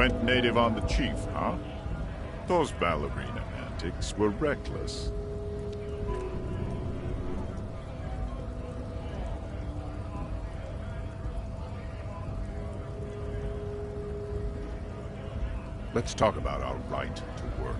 Went native on the chief, huh? Those ballerina antics were reckless. Let's talk about our right to work.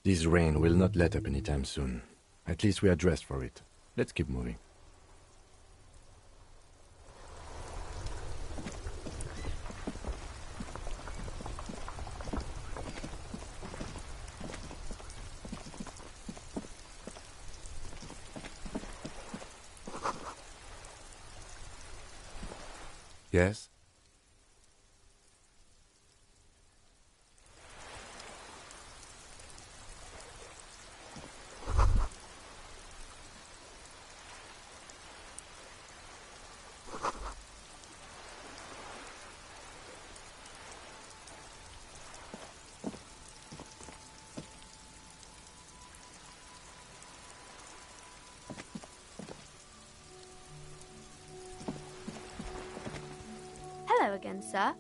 This rain will not let up anytime soon. At least we are dressed for it. Let's keep moving. Yes? Hello again, sir.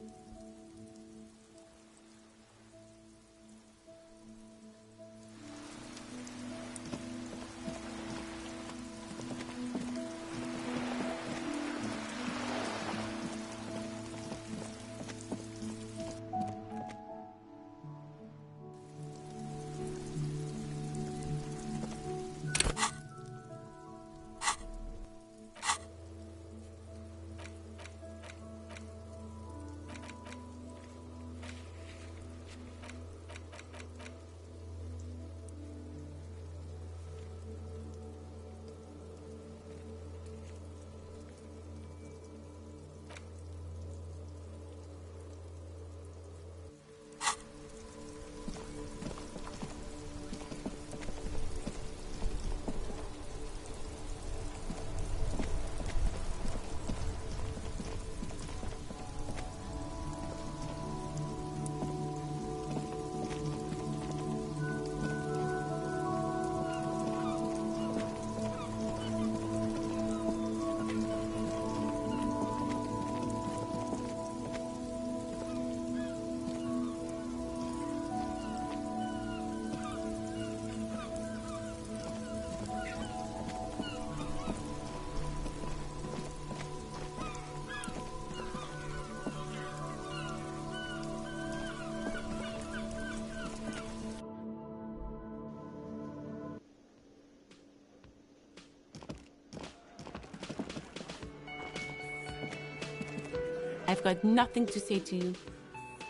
I've got nothing to say to you.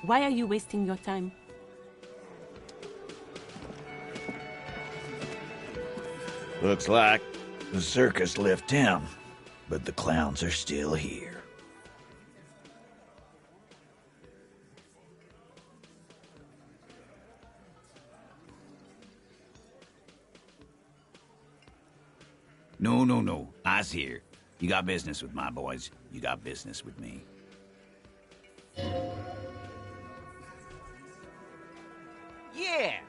Why are you wasting your time? Looks like the circus left town, but the clowns are still here. No. I's here. You got business with my boys. You got business with me. Yeah!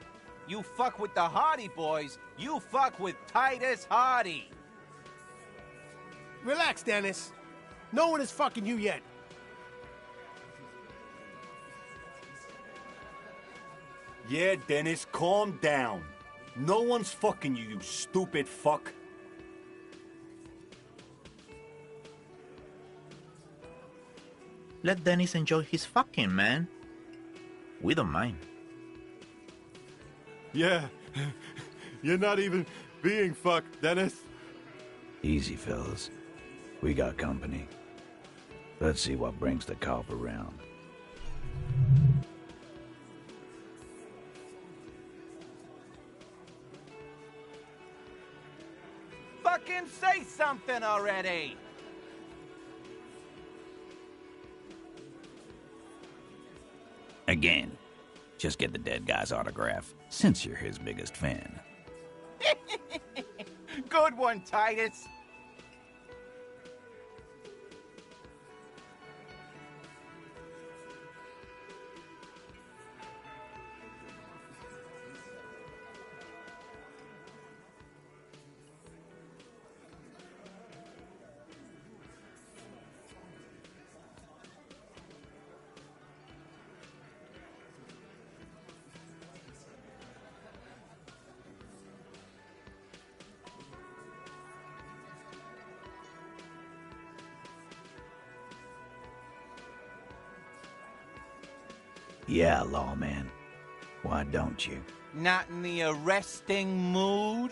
You fuck with the Hardy boys, you fuck with Titus Hardy! Relax, Dennis. No one is fucking you yet. Yeah, Dennis, calm down. No one's fucking you, you stupid fuck. Let Dennis enjoy his fucking, man. We don't mind. Yeah, you're not even being fucked, Dennis. Easy, fellas. We got company. Let's see what brings the cop around. Fucking say something already! Again, just get the dead guy's autograph, since you're his biggest fan. Good one, Titus! Yeah, lawman. Why don't you? Not in the arresting mood?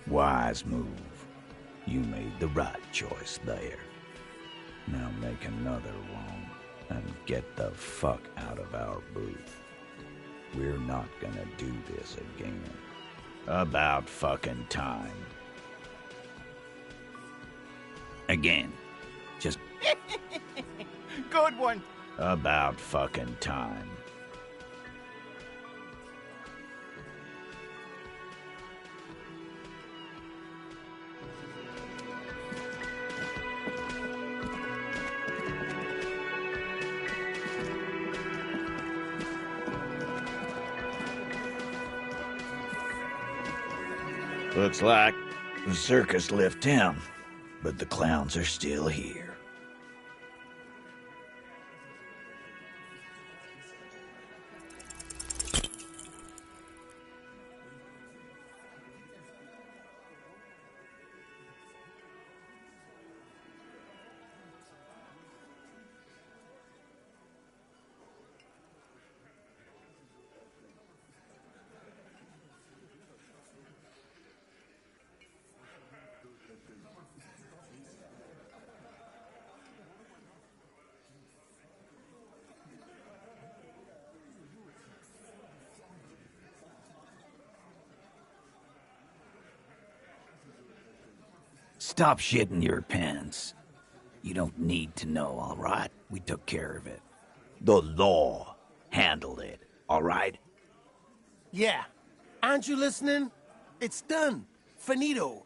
Wise move. You made the right choice there. Now make another one and get the fuck out of our booth. We're not gonna do this again. About fucking time. Again. Just... Good one! About fucking time. Looks like the circus left town, but the clowns are still here. Stop shitting your pants. You don't need to know, all right? We took care of it. The law handled it, all right? Yeah. Aren't you listening? It's done. Finito.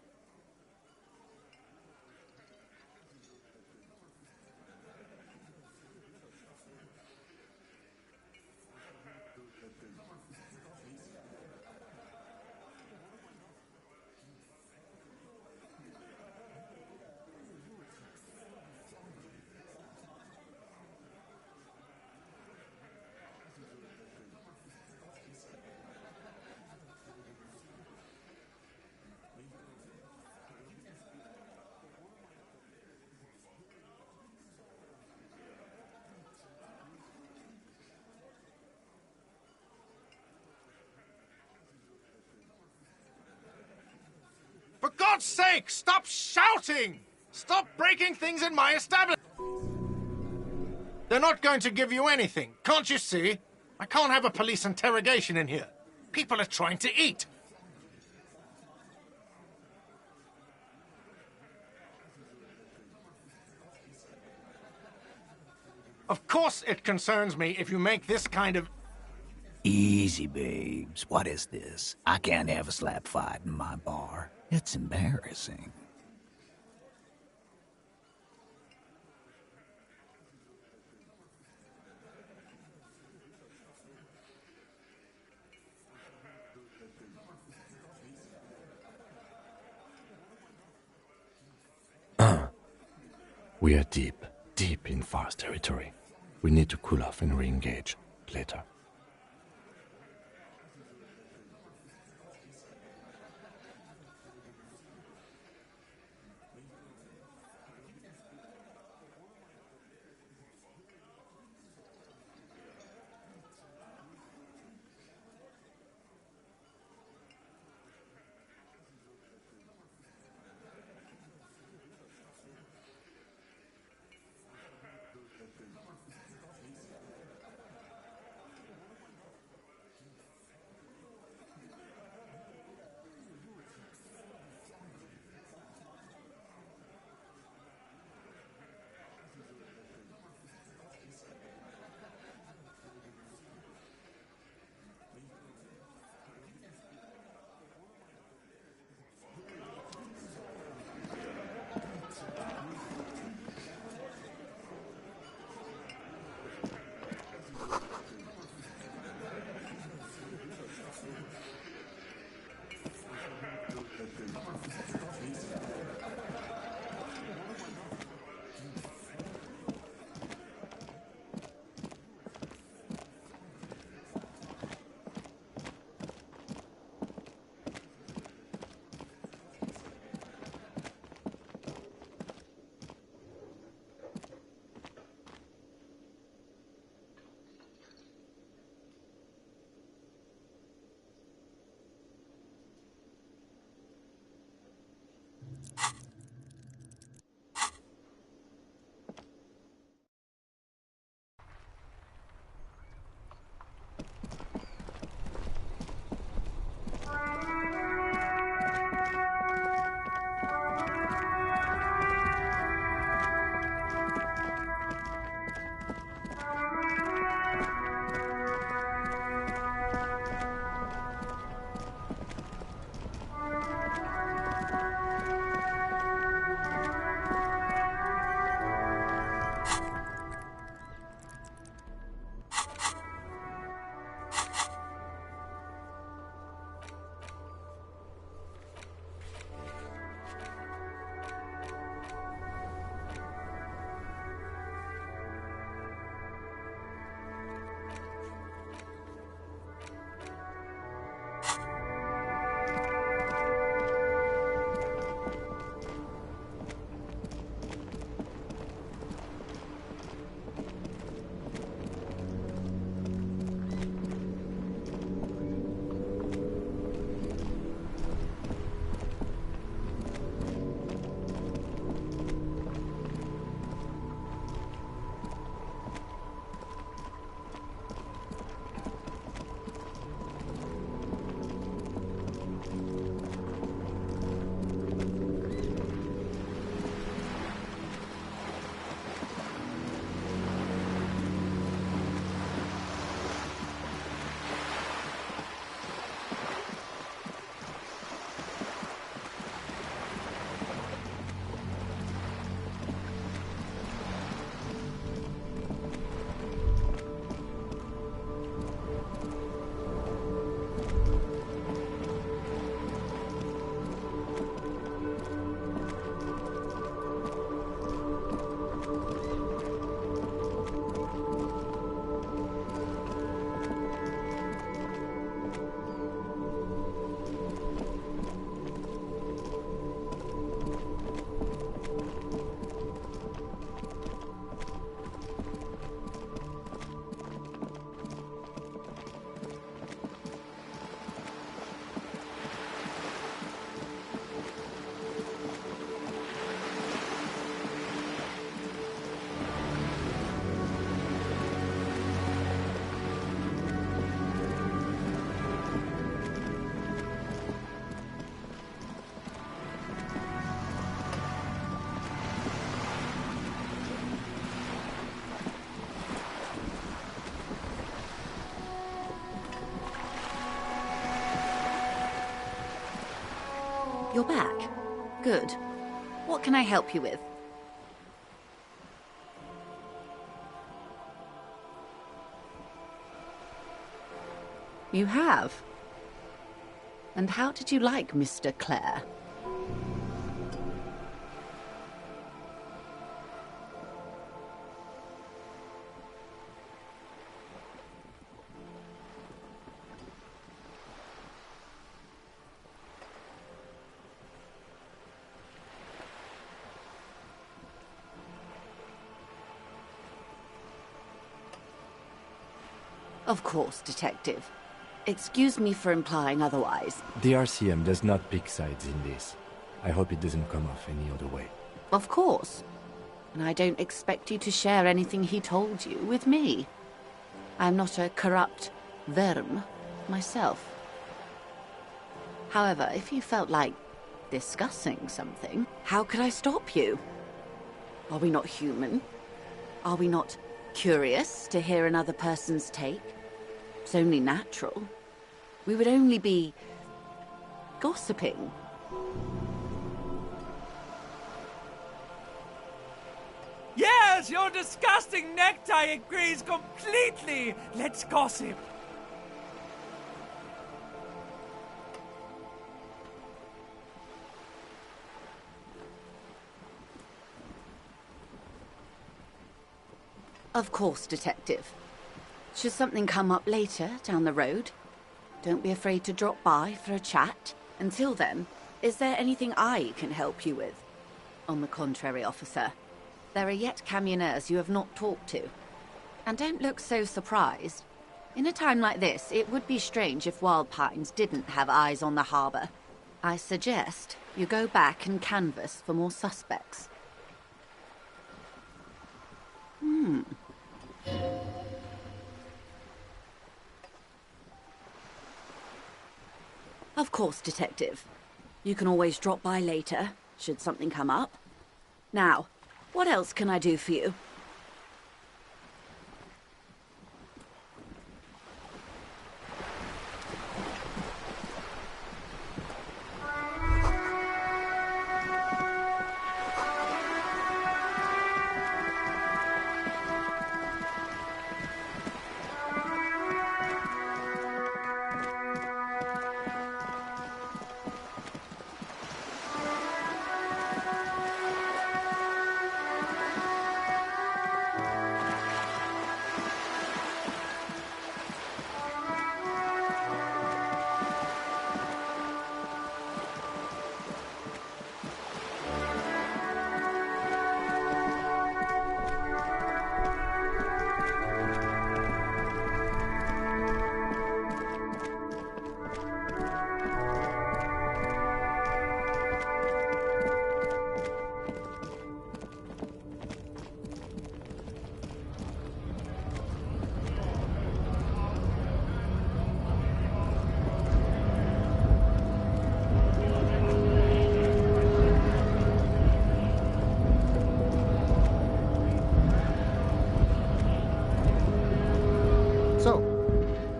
For God's sake, stop shouting! Stop breaking things in my establishment! They're not going to give you anything, can't you see? I can't have a police interrogation in here. People are trying to eat. Of course it concerns me if you make this kind of... Easy, babes. What is this? I can't have a slap fight in my bar. It's embarrassing. We are deep in forest territory. We need to cool off and re-engage later. You're back. Good. What can I help you with? You have? And how did you like Mr. Clare? Of course, Detective. Excuse me for implying otherwise. The RCM does not pick sides in this. I hope it doesn't come off any other way. Of course. And I don't expect you to share anything he told you with me. I'm not a corrupt verm myself. However, if you felt like discussing something, how could I stop you? Are we not human? Are we not curious to hear another person's take? It's only natural. We would only be gossiping. Yes, your disgusting necktie agrees completely. Let's gossip. Of course, Detective. Should something come up later down the road, don't be afraid to drop by for a chat. Until then, is there anything I can help you with? On the contrary, officer. There are yet camionneurs you have not talked to. And don't look so surprised. In a time like this, it would be strange if Wild Pines didn't have eyes on the harbor. I suggest you go back and canvass for more suspects. Of course, Detective. You can always drop by later, should something come up. Now, what else can I do for you?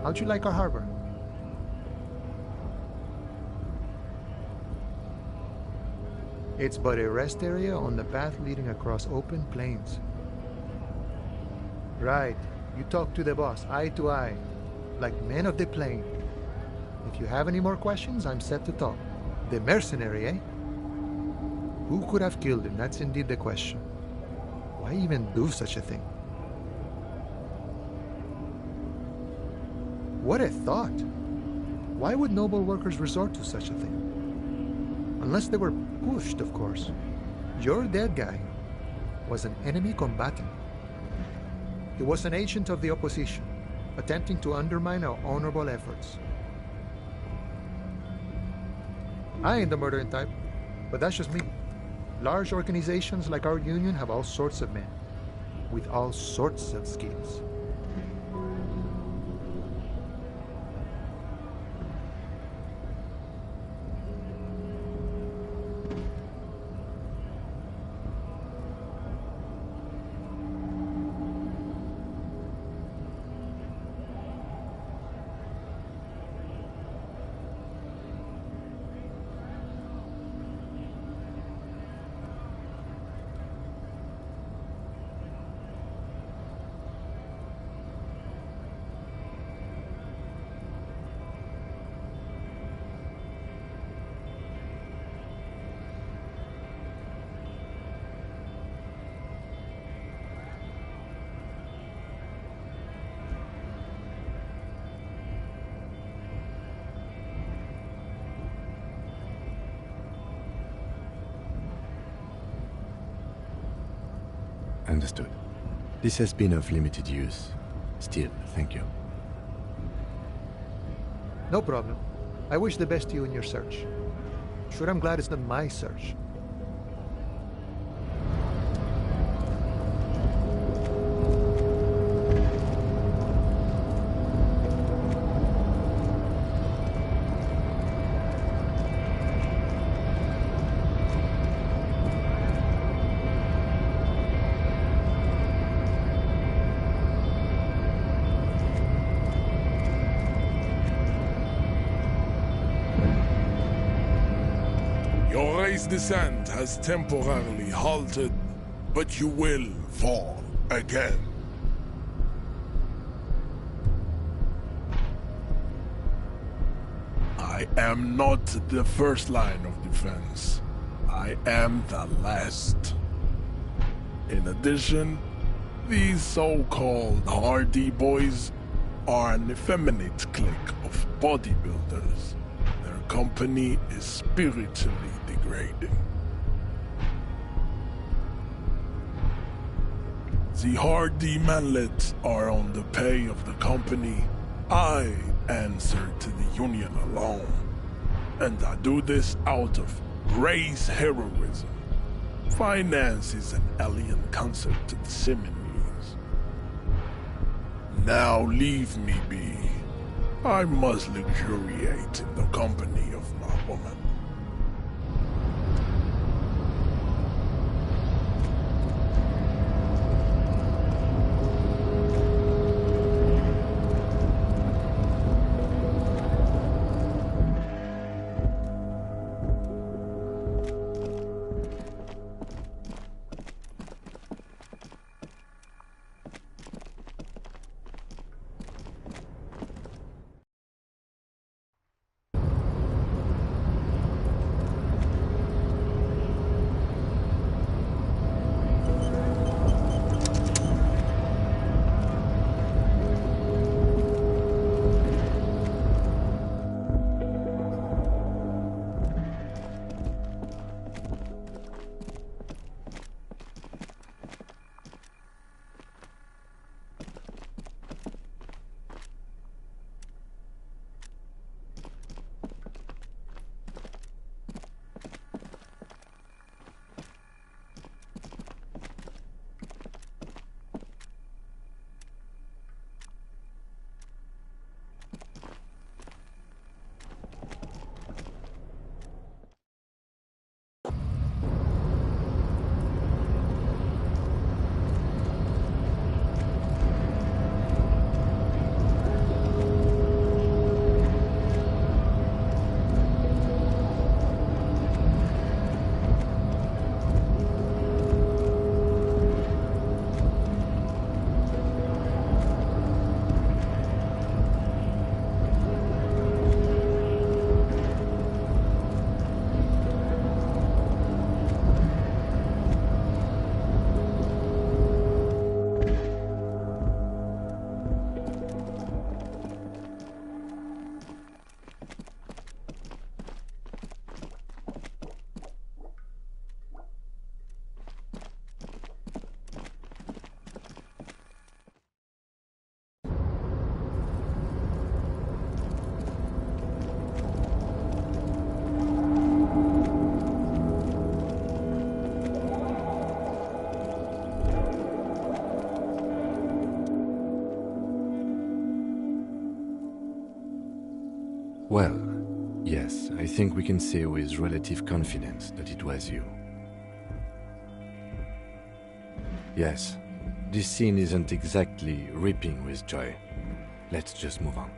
How'd you like our harbor? It's but a rest area on the path leading across open plains. Right. You talk to the boss, eye to eye, like men of the plain. If you have any more questions, I'm set to talk. The mercenary, eh? Who could have killed him? That's indeed the question. Why even do such a thing? What a thought! Why would noble workers resort to such a thing? Unless they were pushed, of course. Your dead guy was an enemy combatant. He was an agent of the opposition, attempting to undermine our honorable efforts. I ain't the murdering type, but that's just me. Large organizations like our union have all sorts of men, with all sorts of skills. understood. This has been of limited use. Still, thank you. No problem. I wish the best to you in your search. Sure, I'm glad it's not my search. Your race descent has temporarily halted, but you will fall again. I am not the first line of defense. I am the last. In addition, these so-called Hardy Boys are an effeminate clique of bodybuilders. Their company is spiritually degrading. The Hardy manlets are on the pay of the company. I answer to the Union alone. And I do this out of race heroism. Finance is an alien concept to the Seminoles. Now leave me be. I must luxuriate in the company of my woman. Well, yes, I think we can say with relative confidence that it was you. Yes, this scene isn't exactly ripping with joy. Let's just move on.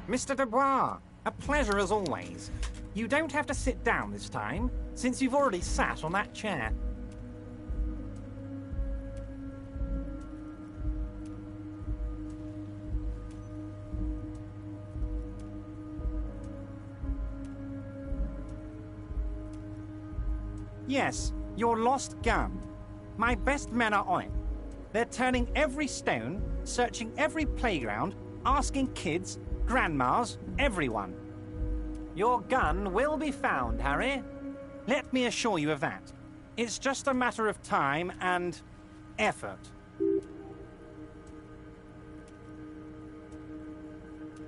Mr. Dubois, a pleasure as always. You don't have to sit down this time, since you've already sat on that chair. Yes, your lost gun. My best men are on it. They're turning every stone, searching every playground, asking kids, grandmas, everyone. Your gun will be found, Harry. Let me assure you of that. It's just a matter of time and effort.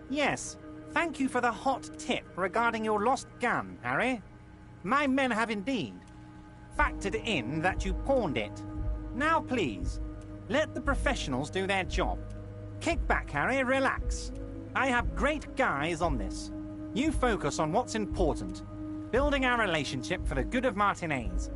Yes, thank you for the hot tip regarding your lost gun, Harry. My men have indeed factored in that you pawned it. Now please, let the professionals do their job. Kick back, Harry, relax. I have great guys on this. You focus on what's important, building our relationship for the good of Martinez.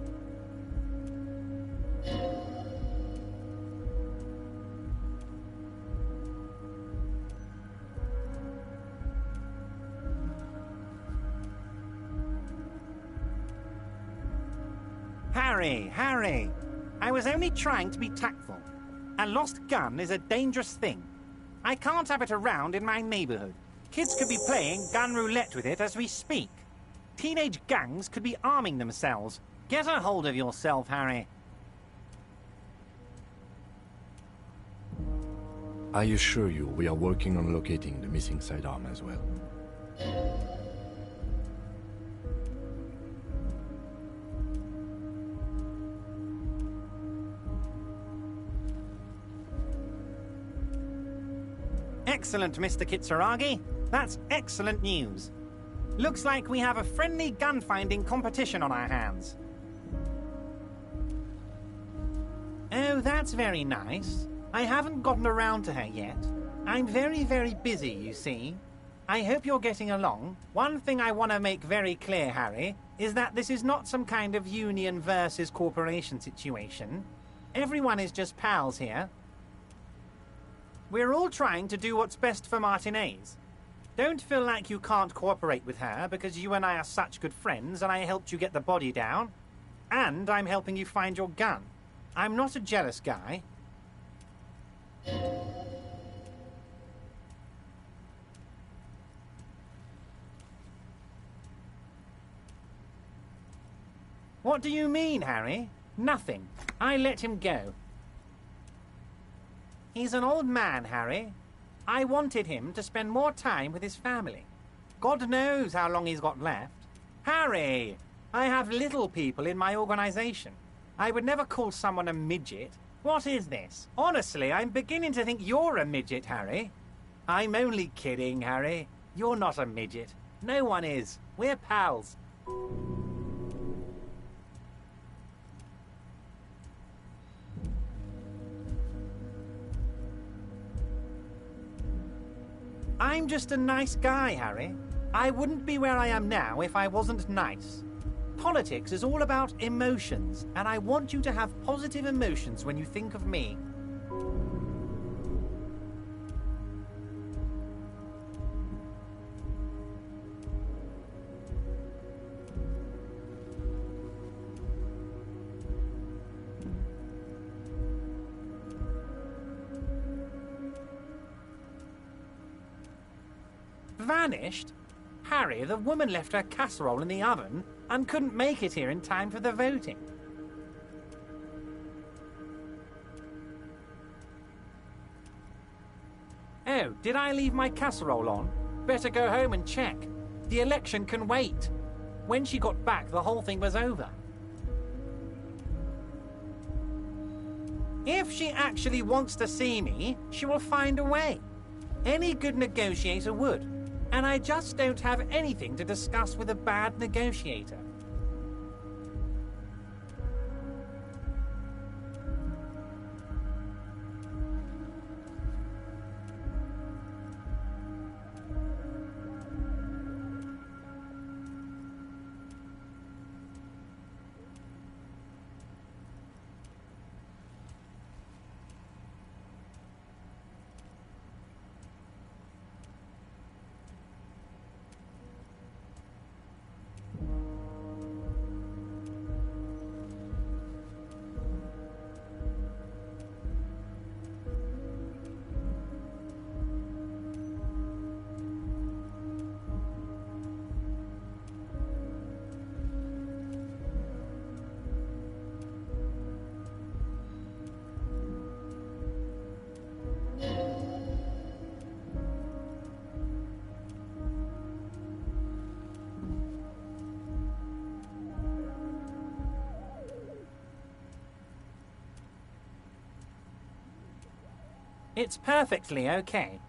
Harry, I was only trying to be tactful. A lost gun is a dangerous thing. I can't have it around in my neighborhood. Kids could be playing gun roulette with it as we speak. Teenage gangs could be arming themselves. Get a hold of yourself, Harry. I assure you, we are working on locating the missing sidearm as well. Excellent, Mr. Kitsuragi. That's excellent news. Looks like we have a friendly gun-finding competition on our hands. Oh, that's very nice. I haven't gotten around to her yet. I'm very, very busy, you see. I hope you're getting along. One thing I want to make very clear, Harry, is that this is not some kind of union versus corporation situation. Everyone is just pals here. We're all trying to do what's best for Martinez. Don't feel like you can't cooperate with her because you and I are such good friends and I helped you get the body down. And I'm helping you find your gun. I'm not a jealous guy. What do you mean, Harry? Nothing. I let him go. He's an old man, Harry. I wanted him to spend more time with his family. God knows how long he's got left. Harry, I have little people in my organization. I would never call someone a midget. What is this? Honestly, I'm beginning to think you're a midget, Harry. I'm only kidding, Harry. You're not a midget. No one is. We're pals. I'm just a nice guy, Harry. I wouldn't be where I am now if I wasn't nice. Politics is all about emotions, and I want you to have positive emotions when you think of me. Vanished? Harry, the woman left her casserole in the oven and couldn't make it here in time for the voting. Oh, did I leave my casserole on? Better go home and check. The election can wait. When she got back, the whole thing was over. If she actually wants to see me, she will find a way. Any good negotiator would. And I just don't have anything to discuss with a bad negotiator. It's perfectly okay.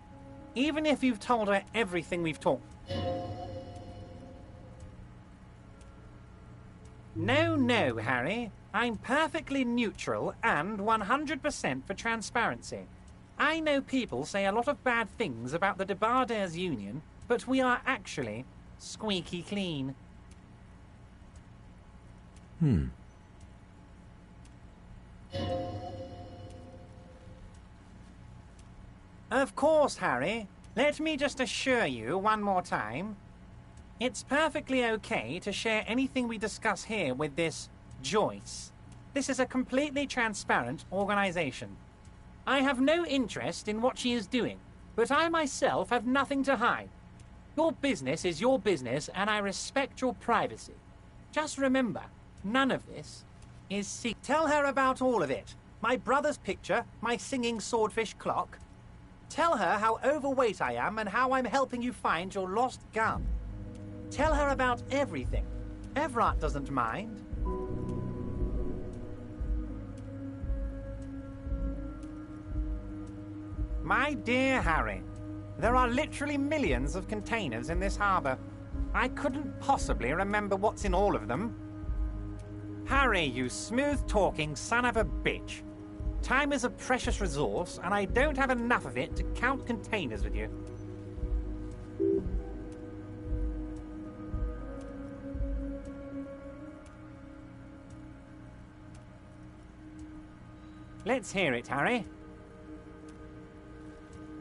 Even if you've told her everything we've talked... No, Harry. I'm perfectly neutral and 100% for transparency. I know people say a lot of bad things about the Debardairs Union, but we are actually squeaky clean. Of course, Harry. Let me just assure you one more time. It's perfectly okay to share anything we discuss here with this Joyce. This is a completely transparent organization. I have no interest in what she is doing, but I myself have nothing to hide. Your business is your business, and I respect your privacy. Just remember, none of this is secret. Tell her about all of it. My brother's picture, my singing swordfish clock. Tell her how overweight I am and how I'm helping you find your lost gun. Tell her about everything. Everett doesn't mind. My dear Harry, there are literally millions of containers in this harbor. I couldn't possibly remember what's in all of them. Harry, you smooth-talking son of a bitch. Time is a precious resource, and I don't have enough of it to count containers with you. Let's hear it, Harry.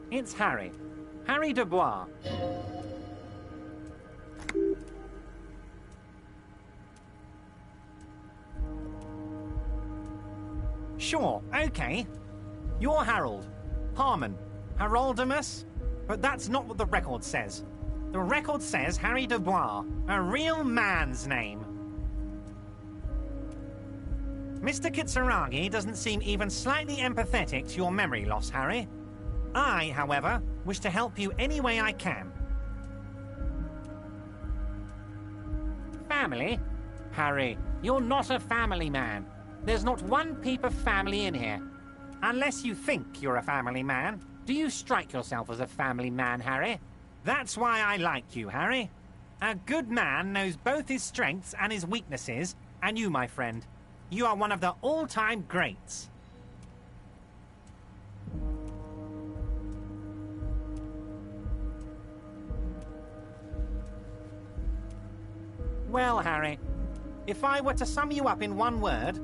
It's Harry. Harry Dubois. Sure, okay. You're Harold. Harmon. Haroldamus? But that's not what the record says. The record says Harry Dubois, a real man's name. Mr. Kitsuragi doesn't seem even slightly empathetic to your memory loss, Harry. I, however, wish to help you any way I can. Family? Harry, you're not a family man. There's not one peep of family in here. Unless you think you're a family man. Do you strike yourself as a family man, Harry? That's why I like you, Harry. A good man knows both his strengths and his weaknesses, and you, my friend, you are one of the all-time greats. Well, Harry, if I were to sum you up in one word,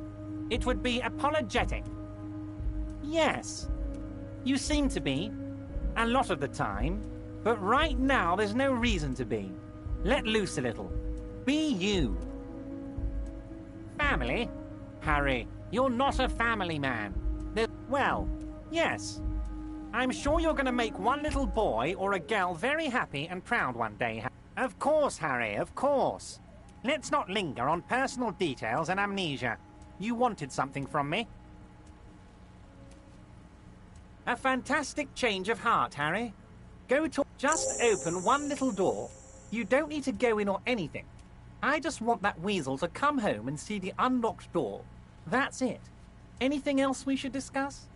it would be apologetic. Yes, you seem to be, a lot of the time, but right now there's no reason to be. Let loose a little. Be you. Family? Harry, you're not a family man. Well, yes. I'm sure you're going to make one little boy or a girl very happy and proud one day. Of course, Harry, of course. Let's not linger on personal details and amnesia. You wanted something from me. A fantastic change of heart, Harry. Go to... Just open one little door. You don't need to go in or anything. I just want that weasel to come home and see the unlocked door. That's it. Anything else we should discuss?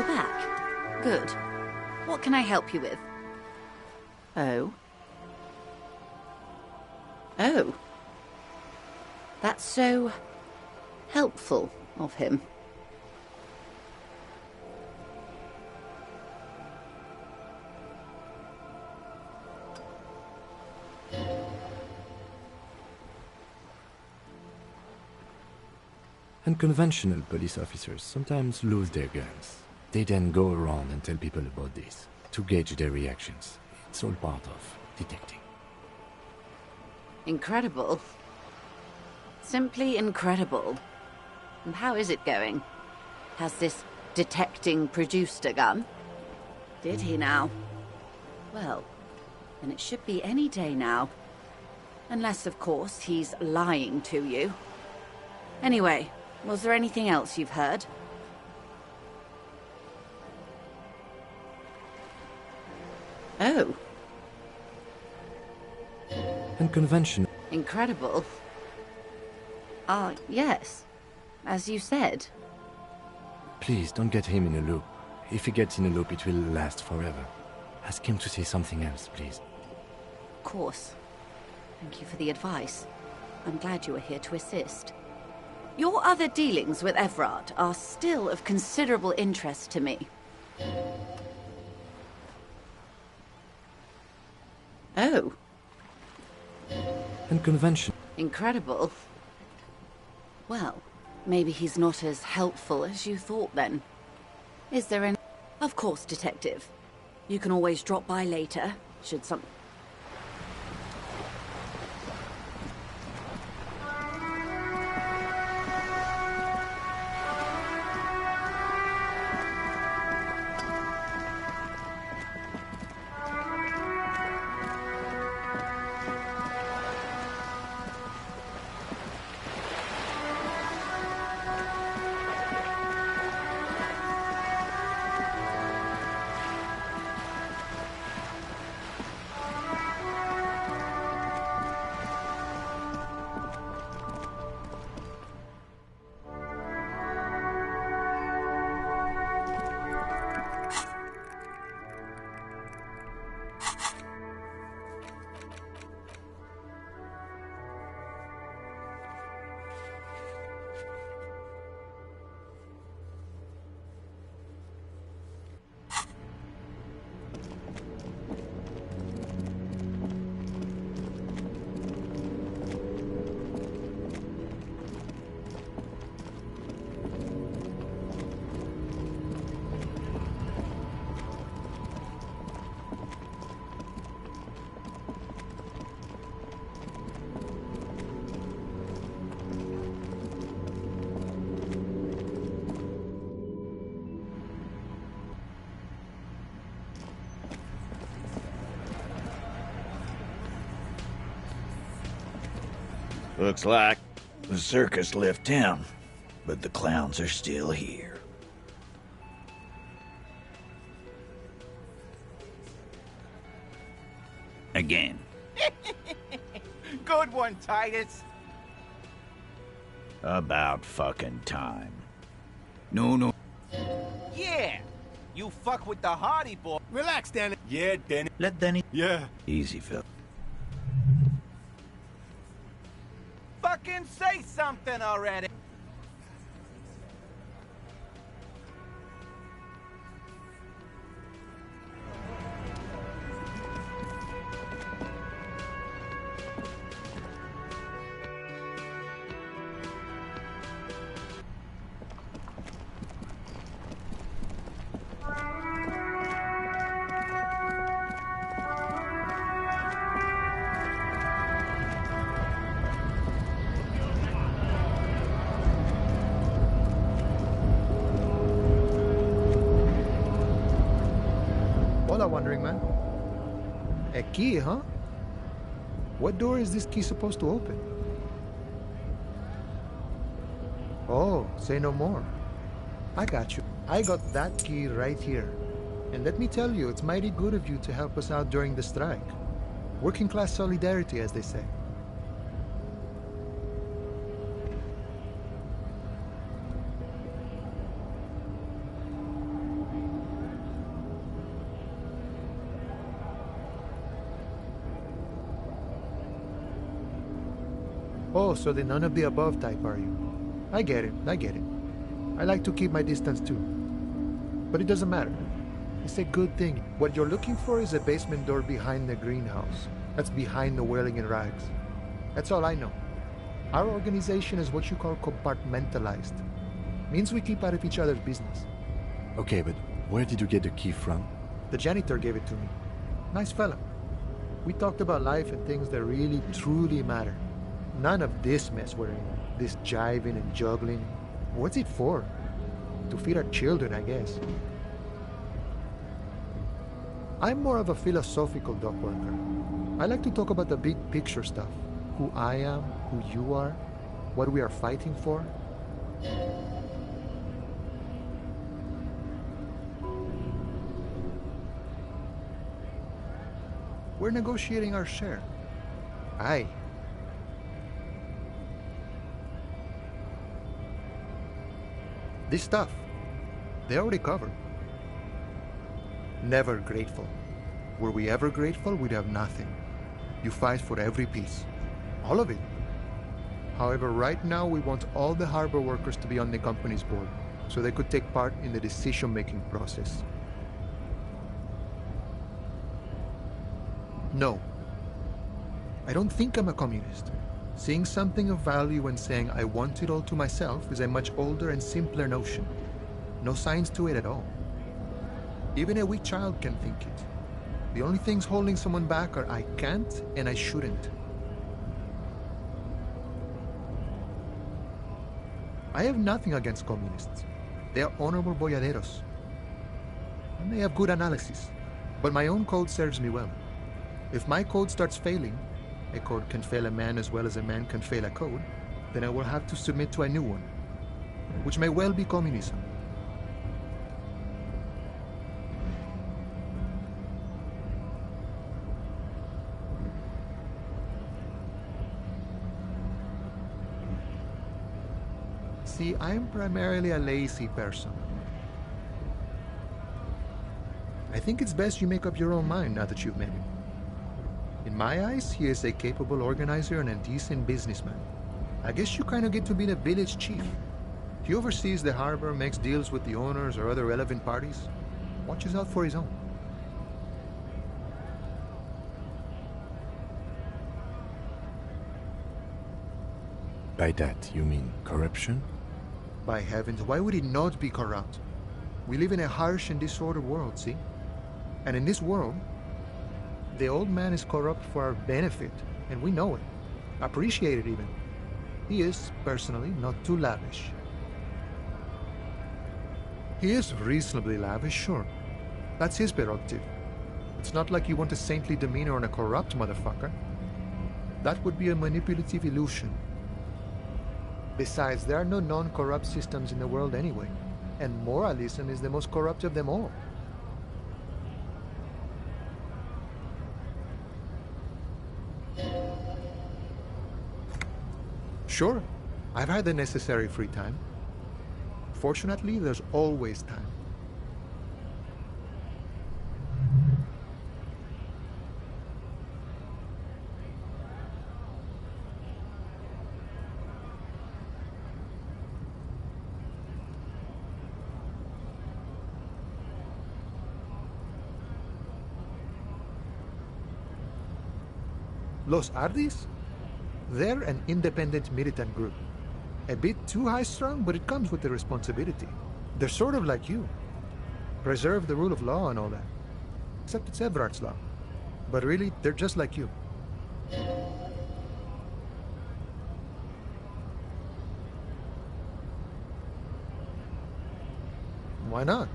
You're back. Good. What can I help you with? Oh. Oh. That's so helpful of him. Unconventional police officers sometimes lose their guns. They then go around and tell people about this, to gauge their reactions. It's all part of detecting. Incredible. Simply incredible. And how is it going? Has this detecting produced a gun? Did he now? Well, then it should be any day now. Unless, of course, he's lying to you. Anyway, was there anything else you've heard? Oh. Unconventional. Incredible. Yes. As you said. Please, don't get him in a loop. If he gets in a loop, it will last forever. Ask him to say something else, please. Of course. Thank you for the advice. I'm glad you were here to assist. Your other dealings with Everard are still of considerable interest to me. Oh. Unconventional. Incredible. Well, maybe he's not as helpful as you thought then. Is there any... Of course, Detective. You can always drop by later, should some... Looks like the circus left town, but the clowns are still here. Again. Good one, Titus. About fucking time. No. Yeah. You fuck with the Hardy boy. Relax, Danny. Yeah, Danny. Let Danny... Yeah. Easy, Phil. Fucking say something already. Hola, Wandering Man. A key, huh? What door is this key supposed to open? Oh, say no more. I got you. I got that key right here. And let me tell you, it's mighty good of you to help us out during the strike. Working class solidarity, as they say. Oh, so the none of the above type, are you? I get it, I get it. I like to keep my distance too. But it doesn't matter. It's a good thing. What you're looking for is a basement door behind the greenhouse. That's behind the wailing in rags. That's all I know. Our organization is what you call compartmentalized. Means we keep out of each other's business. Okay, but where did you get the key from? The janitor gave it to me. Nice fella. We talked about life and things that really, truly matter. None of this mess we're in. This jiving and juggling. What's it for? To feed our children, I guess. I'm more of a philosophical dock worker. I like to talk about the big picture stuff. Who I am, who you are, what we are fighting for. We're negotiating our share. Aye. This stuff, they already covered. Never grateful. Were we ever grateful, we'd have nothing. You fight for every piece. All of it. However, right now we want all the harbor workers to be on the company's board, so they could take part in the decision-making process. No. I don't think I'm a communist. Seeing something of value and saying I want it all to myself is a much older and simpler notion. No science to it at all. Even a weak child can think it. The only things holding someone back are I can't and I shouldn't. I have nothing against communists. They are honorable boyaderos. And they have good analysis. But my own code serves me well. If my code starts failing, a code can fail a man as well as a man can fail a code, then I will have to submit to a new one, which may well be communism. See, I'm primarily a lazy person. I think it's best you make up your own mind now that you've met him. In my eyes, he is a capable organizer and a decent businessman. I guess you kind of get to be the village chief. He oversees the harbor, makes deals with the owners or other relevant parties, watches out for his own. By that, you mean corruption? By heavens, why would he not be corrupt? We live in a harsh and disordered world, see? And in this world, the old man is corrupt for our benefit, and we know it. Appreciate it even. He is, personally, not too lavish. He is reasonably lavish, sure. That's his prerogative. It's not like you want a saintly demeanor on a corrupt motherfucker. That would be a manipulative illusion. Besides, there are no non-corrupt systems in the world anyway, and moralism is the most corrupt of them all. Sure, I've had the necessary free time. Fortunately, there's always time. Los Ardis? They're an independent militant group. A bit too high-strung, but it comes with the responsibility. They're sort of like you. Preserve the rule of law and all that. Except it's Everard's law. But really, they're just like you. Why not?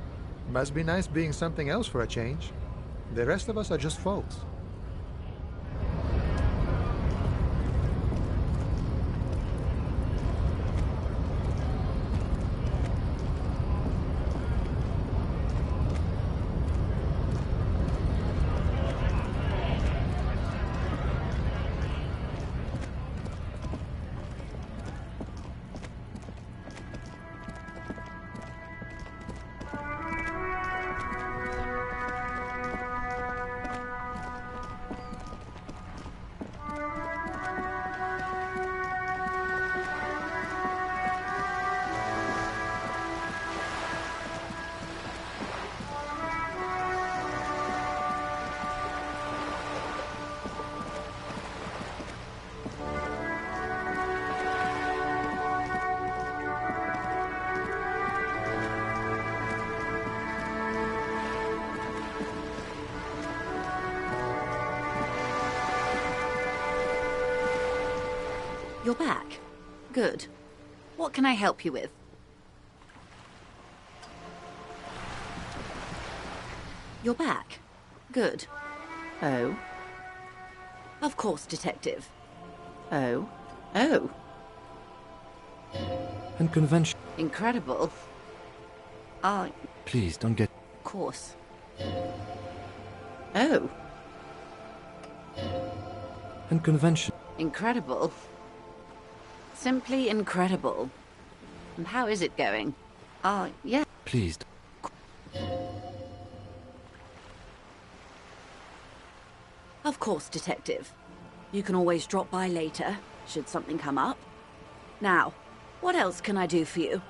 Must be nice being something else for a change. The rest of us are just folks. You're back. Good. What can I help you with? You're back. Good. Oh. Of course, Detective. Oh. Oh. Unconventional. Incredible. Please, don't get... Of course. Oh. Unconventional. Incredible. Simply incredible. And how is it going? Yeah. Please. Of course, Detective. You can always drop by later, should something come up. Now, what else can I do for you?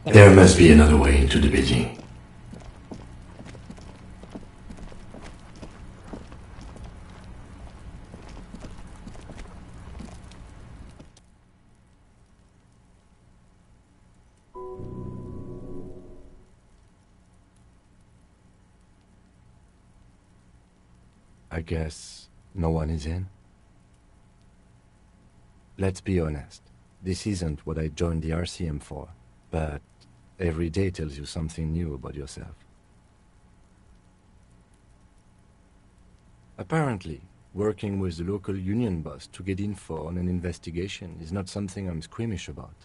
There must be another way into the building. I guess no one is in. Let's be honest. This isn't what I joined the RCM for, but every day tells you something new about yourself. Apparently, Working with the local union boss to get info on an investigation is not something I'm squeamish about.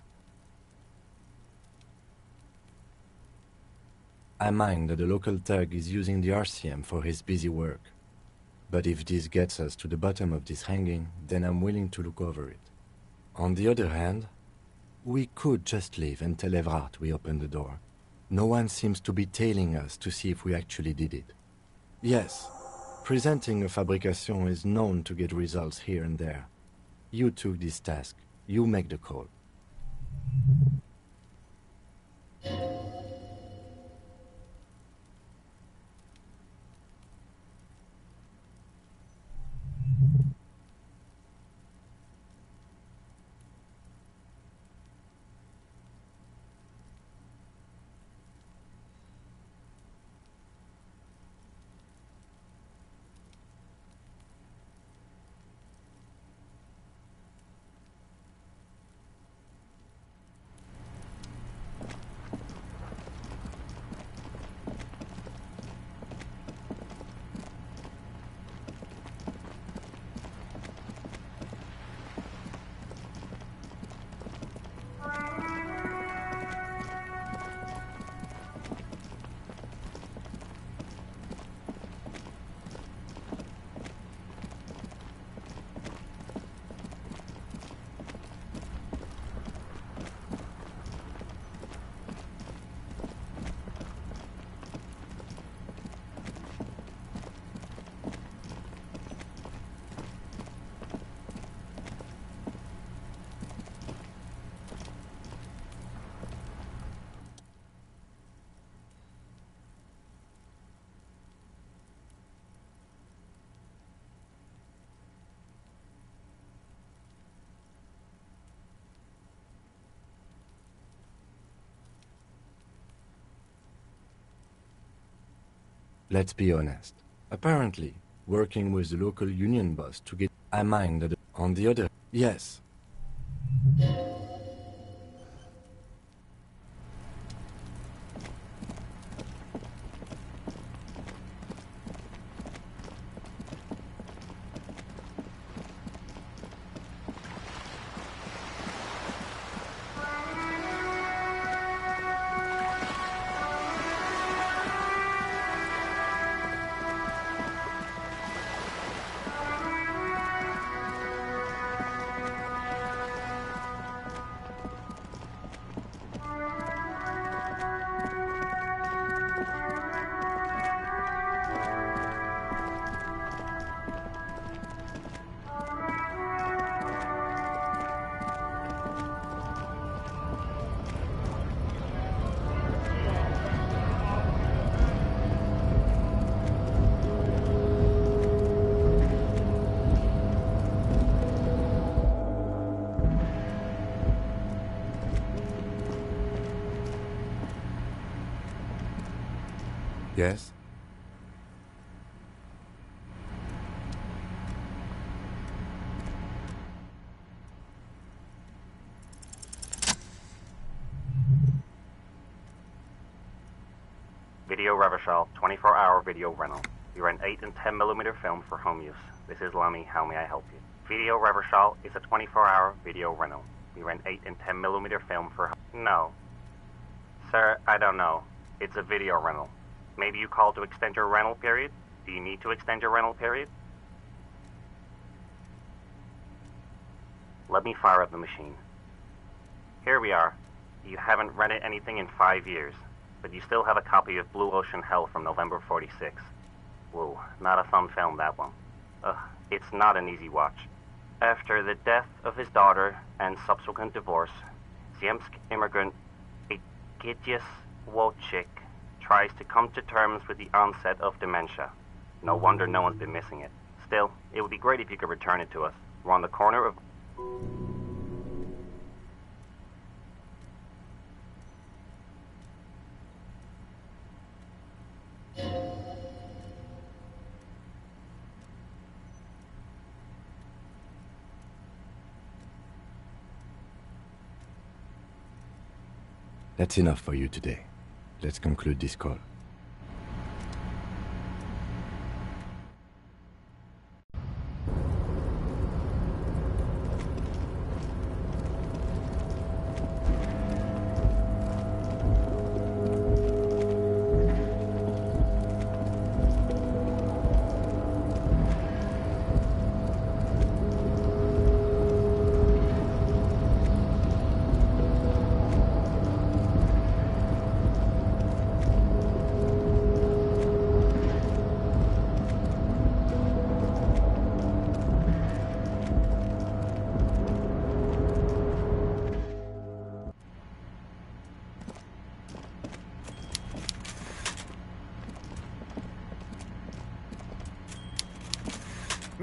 I mind that the local thug is using the RCM for his busy work. But if this gets us to the bottom of this hanging, then I'm willing to look over it. On the other hand, we could just leave and tell Evrart we opened the door. No one seems to be tailing us to see if we actually did it. Yes, presenting a fabrication is known to get results here and there. You took this task. You make the call. Let's be honest. Apparently, working with the local union boss to get... I mind that on the other... Yes. Yes? Video Revachol, 24-hour video rental. We rent 8 and 10mm film for home use. This is Lummy. How may I help you? Video Revachol is a 24-hour video rental. We rent 8 and 10mm film for No. Sir, I don't know. It's a video rental. Maybe you called to extend your rental period? Do you need to extend your rental period? Let me fire up the machine. Here we are. You haven't rented anything in 5 years, but you still have a copy of Blue Ocean Hell from November 46. Whoa, not a fun film, that one. It's not an easy watch. After the death of his daughter and subsequent divorce, Ziemsk immigrant Egidius Wojcik tries to come to terms with the onset of dementia. No wonder no one's been missing it. Still, it would be great if you could return it to us. We're on the corner of... That's enough for you today. Let's conclude this call.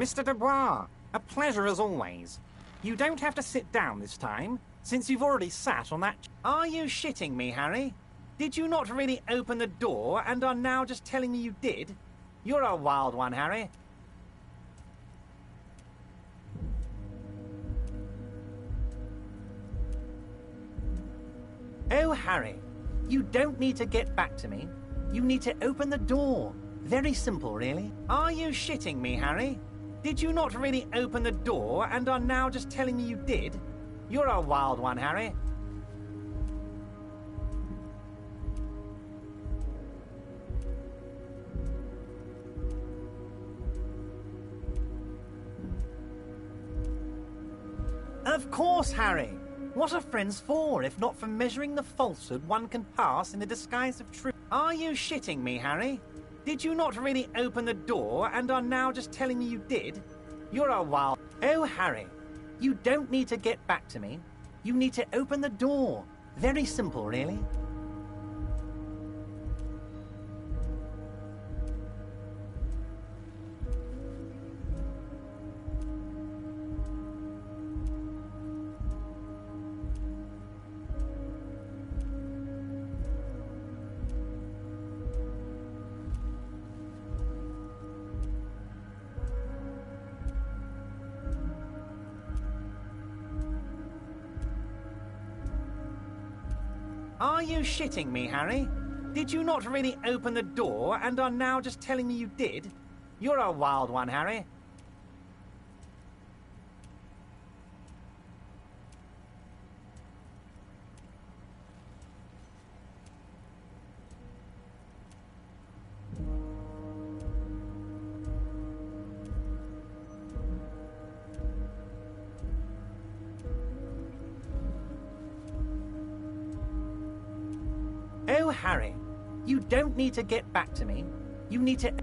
Mr. Dubois, a pleasure as always. You don't have to sit down this time, since you've already sat on that... Are you shitting me, Harry? Did you not really open the door and are now just telling me you did? You're a wild one, Harry. Oh, Harry, you don't need to get back to me. You need to open the door. Very simple, really. Are you shitting me, Harry? Did you not really open the door and are now just telling me you did? You're a wild one, Harry. Of course, Harry. What are friends for, if not for measuring the falsehood one can pass in the disguise of truth? Are you shitting me, Harry? Did you not really open the door and are now just telling me you did? You're a wild... Oh, Harry, you don't need to get back to me. You need to open the door. Very simple, really. Are you shitting me, Harry? Did you not really open the door and are now just telling me you did? You're a wild one, Harry. Oh, Harry, you don't need to get back to me. You need to...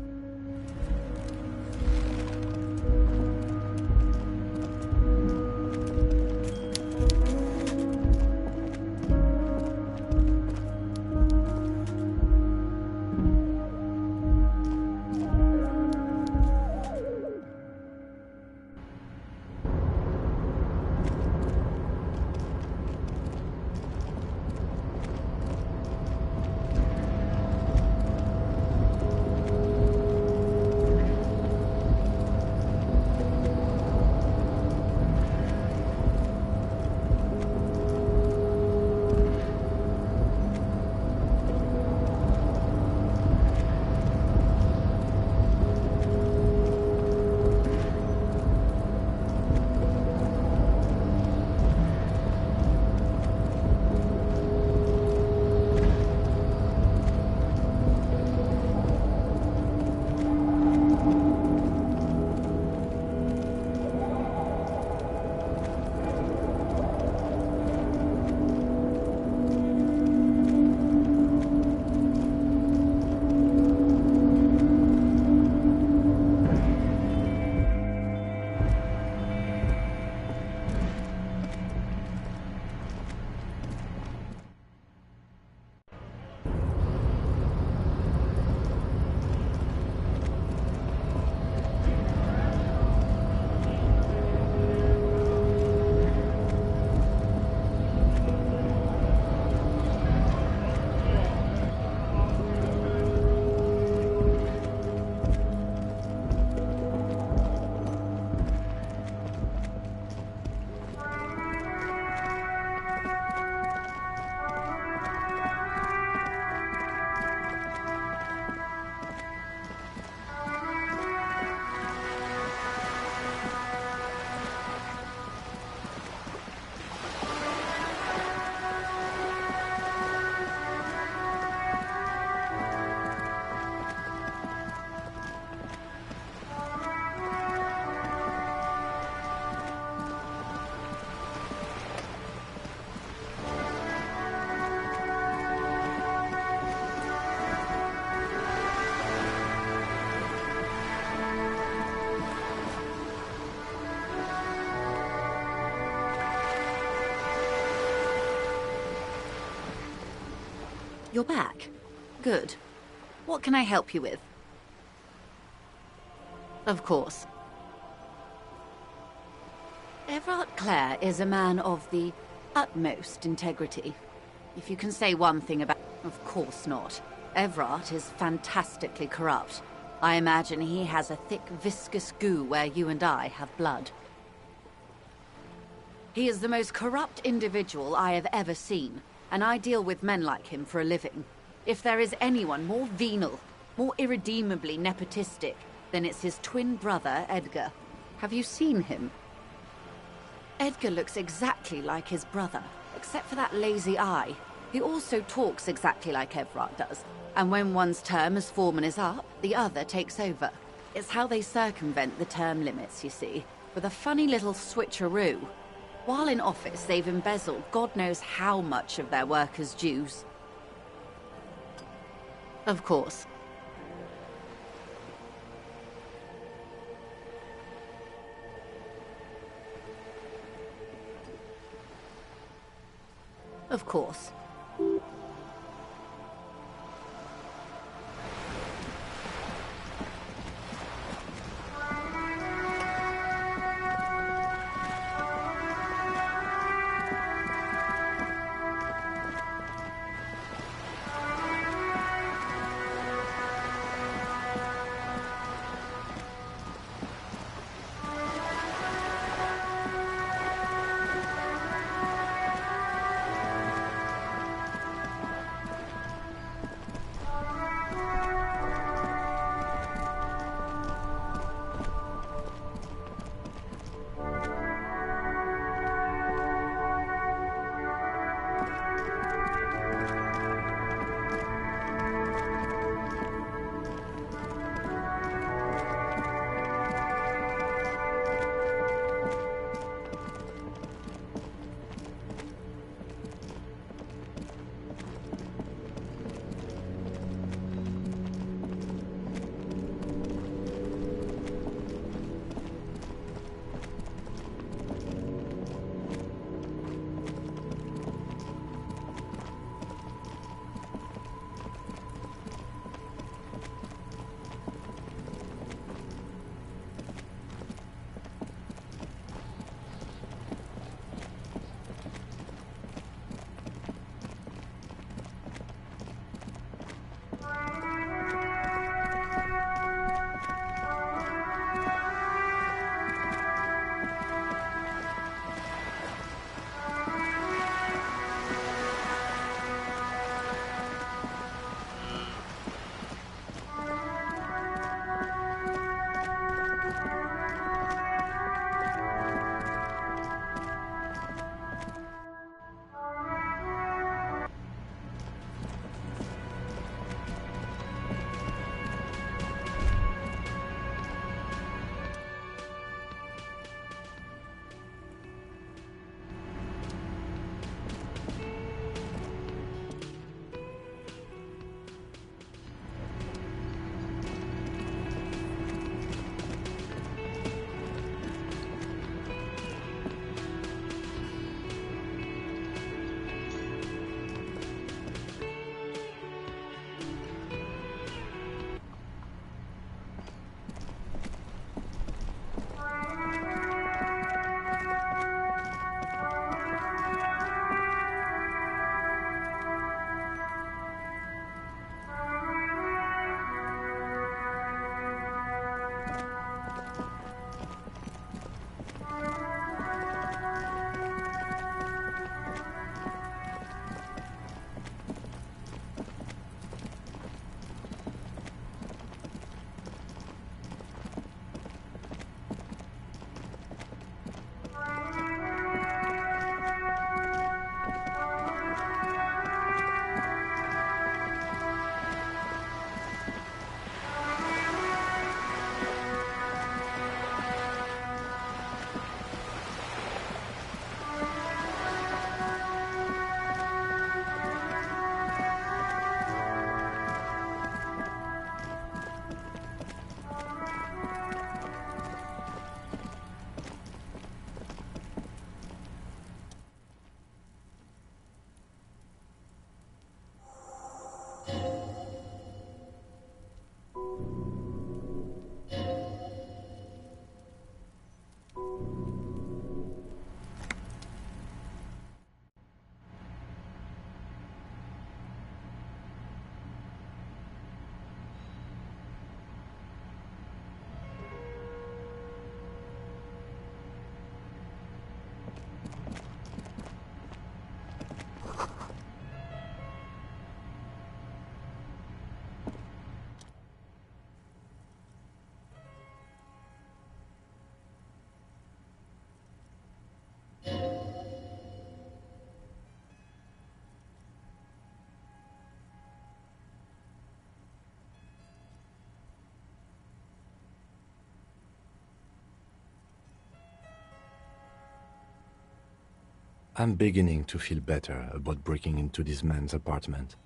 You're back. Good. What can I help you with? Of course. Everard Clare is a man of the utmost integrity. If you can say one thing about... Of course not. Everard is fantastically corrupt. I imagine he has a thick, viscous goo where you and I have blood. He is the most corrupt individual I have ever seen, and I deal with men like him for a living. If there is anyone more venal, more irredeemably nepotistic, then it's his twin brother, Edgar. Have you seen him? Edgar looks exactly like his brother, except for that lazy eye. He also talks exactly like Everard does, and when one's term as foreman is up, the other takes over. It's how they circumvent the term limits, you see, with a funny little switcheroo. While in office, they've embezzled God knows how much of their workers' dues. Of course. Of course. I'm beginning to feel better about breaking into this man's apartment.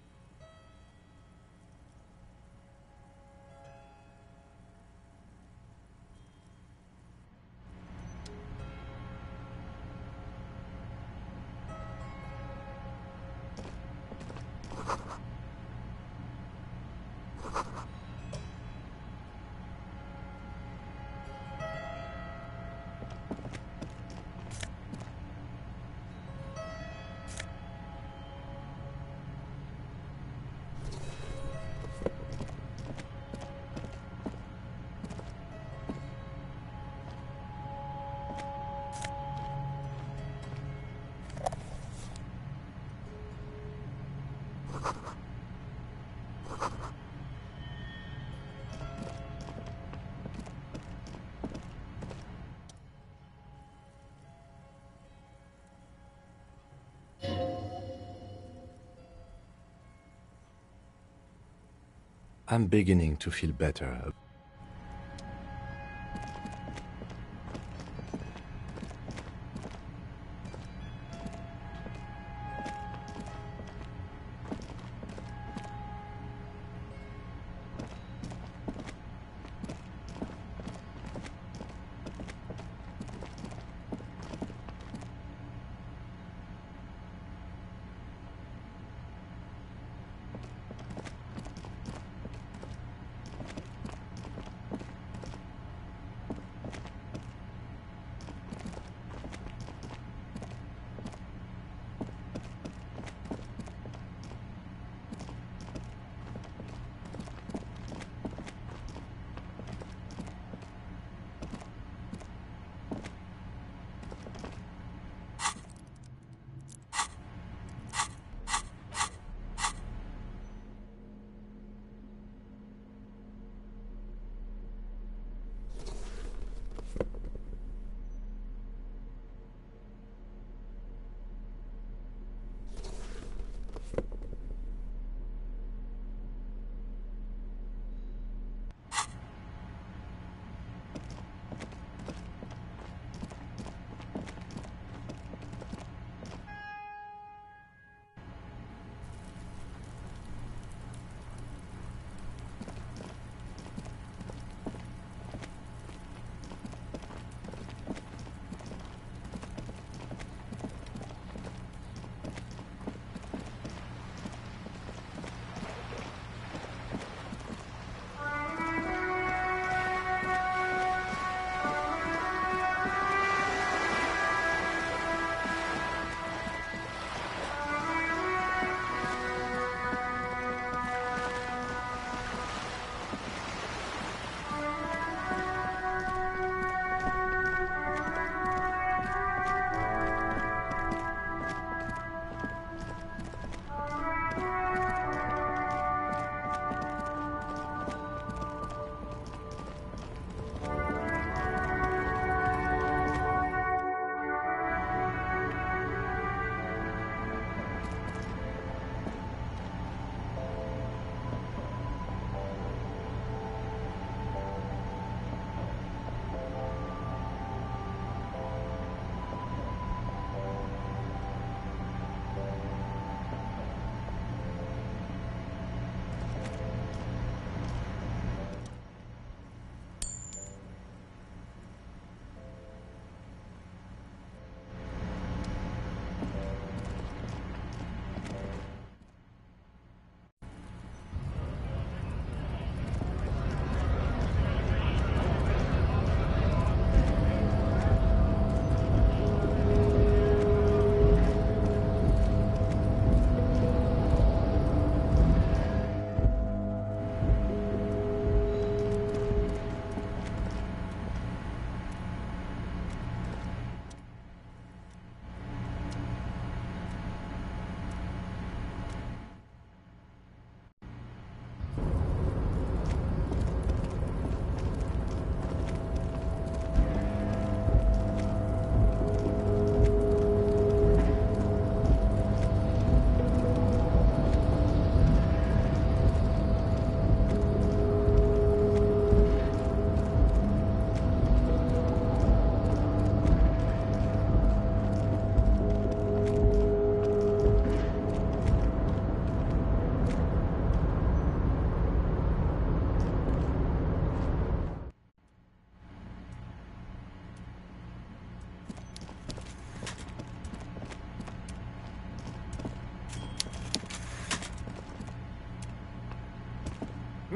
I'm beginning to feel better.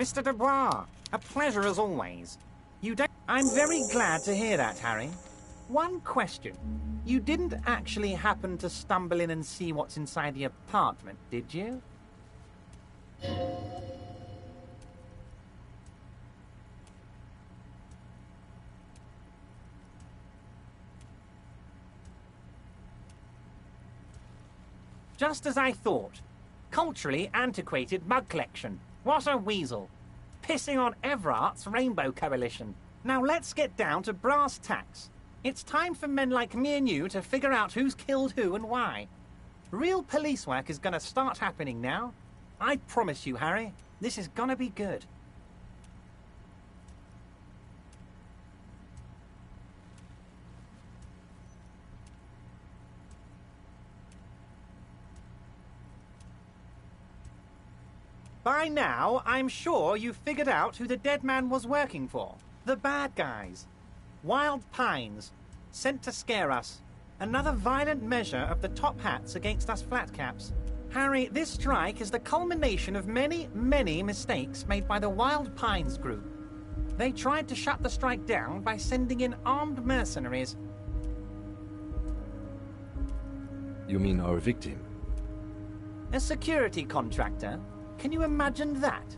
Mr. Dubois, a pleasure as always. You don't... I'm very glad to hear that, Harry. One question. You didn't actually happen to stumble in and see what's inside the apartment, did you? Just as I thought. Culturally antiquated mug collection. What a weasel. Pissing on Everart's Rainbow Coalition. Now let's get down to brass tacks. It's time for men like me and you to figure out who's killed who and why. Real police work is gonna start happening now. I promise you, Harry, this is gonna be good. By now, I'm sure you've figured out who the dead man was working for. The bad guys. Wild Pines. Sent to scare us. Another violent measure of the top hats against us flatcaps. Harry, this strike is the culmination of many, many mistakes made by the Wild Pines group. They tried to shut the strike down by sending in armed mercenaries. You mean our victim? A security contractor? Can you imagine that?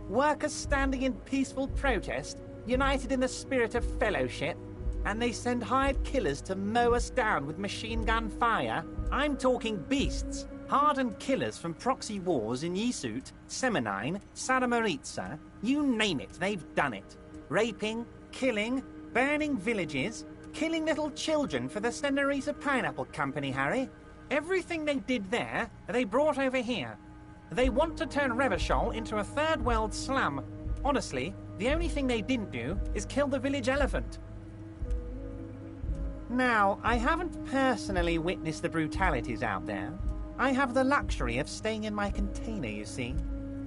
Workers standing in peaceful protest, united in the spirit of fellowship, and they send hired killers to mow us down with machine gun fire? I'm talking beasts. Hardened killers from proxy wars in Yisut, Semenine, Saramaritsa, you name it, they've done it. Raping, killing, burning villages, killing little children for the Senorita Pineapple Company, Harry. Everything they did there, they brought over here. They want to turn Revachol into a third world slum. Honestly, the only thing they didn't do is kill the village elephant. Now, I haven't personally witnessed the brutalities out there. I have the luxury of staying in my container, you see.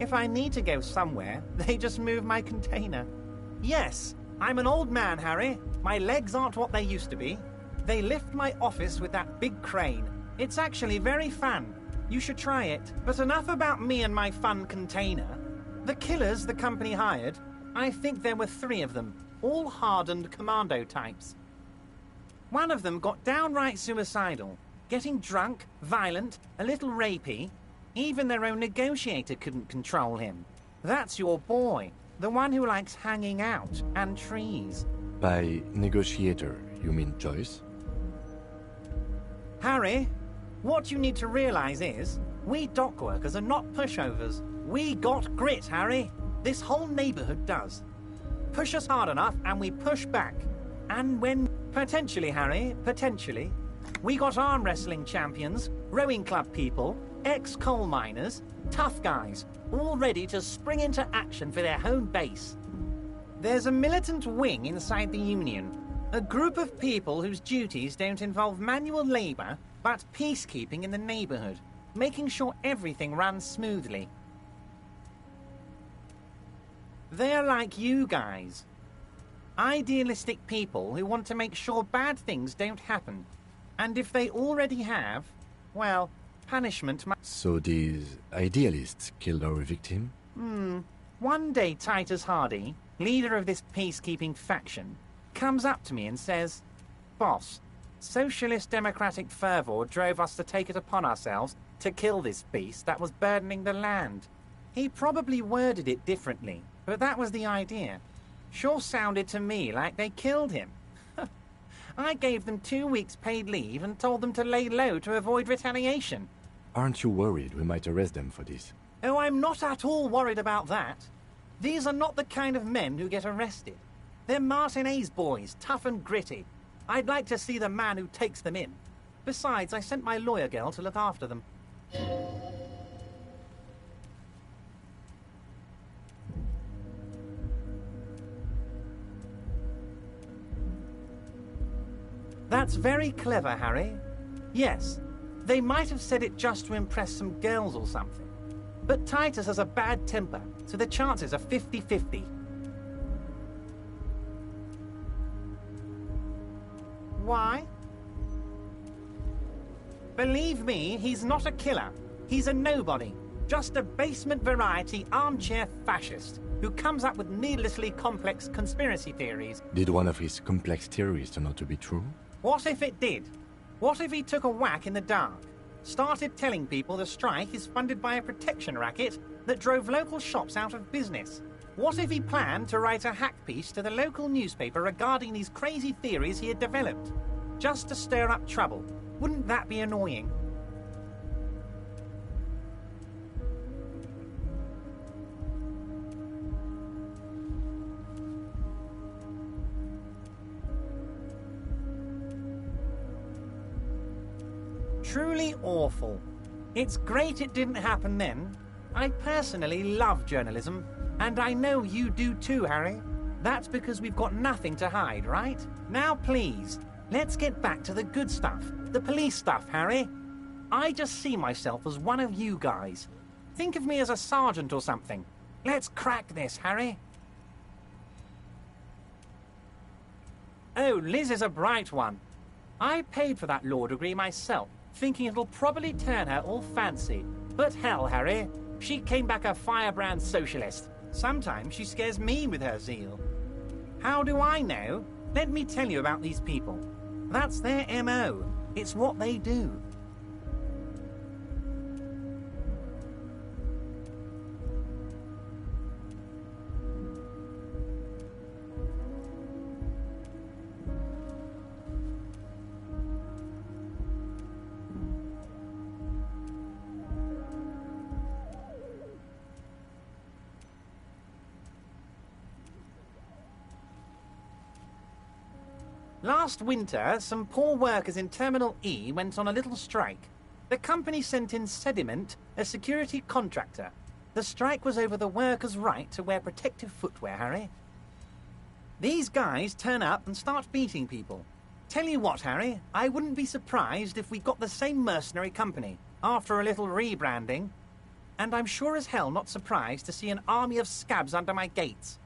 If I need to go somewhere, they just move my container. Yes, I'm an old man, Harry. My legs aren't what they used to be. They lift my office with that big crane. It's actually very fun. You should try it. But enough about me and my fun container. The killers the company hired, I think there were 3 of them, all hardened commando types. One of them got downright suicidal, getting drunk, violent, a little rapey. Even their own negotiator couldn't control him. That's your boy, the one who likes hanging out and trees. By negotiator, you mean Joyce? Harry, what you need to realize is, we dock workers are not pushovers. We got grit, Harry. This whole neighborhood does. Push us hard enough and we push back. And when... Potentially, Harry, potentially. We got arm wrestling champions, rowing club people, ex-coal miners, tough guys, all ready to spring into action for their home base. There's a militant wing inside the Union. A group of people whose duties don't involve manual labor, but peacekeeping in the neighborhood, making sure everything runs smoothly. They're like you guys. Idealistic people who want to make sure bad things don't happen. And if they already have, well, punishment must... So these idealists killed our victim? One day Titus Hardy, leader of this peacekeeping faction, comes up to me and says, "Boss, socialist democratic fervor drove us to take it upon ourselves to kill this beast that was burdening the land." He probably worded it differently, but that was the idea. Sure sounded to me like they killed him. I gave them 2 weeks paid leave and told them to lay low to avoid retaliation. Aren't you worried we might arrest them for this? Oh, I'm not at all worried about that. These are not the kind of men who get arrested. They're Martinez boys, tough and gritty. I'd like to see the man who takes them in. Besides, I sent my lawyer girl to look after them. That's very clever, Harry. Yes, they might have said it just to impress some girls or something. But Titus has a bad temper, so the chances are 50-50. Why? Believe me, he's not a killer. He's a nobody. Just a basement variety armchair fascist. who comes up with needlessly complex conspiracy theories. Did one of his complex theories turn out to be true? What if it did? What if he took a whack in the dark? Started telling people the strike is funded by a protection racket that drove local shops out of business? What if he planned to write a hack piece to the local newspaper regarding these crazy theories he had developed? Just to stir up trouble. Wouldn't that be annoying? Truly awful. It's great it didn't happen then. I personally love journalism, and I know you do too, Harry. That's because we've got nothing to hide, right? Now please, let's get back to the good stuff, the police stuff, Harry. I just see myself as one of you guys. Think of me as a sergeant or something. Let's crack this, Harry. Oh, Liz is a bright one. I paid for that law degree myself, thinking it'll probably turn her all fancy. But hell, Harry, she came back a firebrand socialist. Sometimes she scares me with her zeal. How do I know? Let me tell you about these people. That's their MO. It's what they do. Last winter, some poor workers in Terminal E went on a little strike. The company sent in Sediment, a security contractor. The strike was over the workers' right to wear protective footwear, Harry. These guys turn up and start beating people. Tell you what, Harry, I wouldn't be surprised if we got the same mercenary company after a little rebranding. And I'm sure as hell not surprised to see an army of scabs under my gates.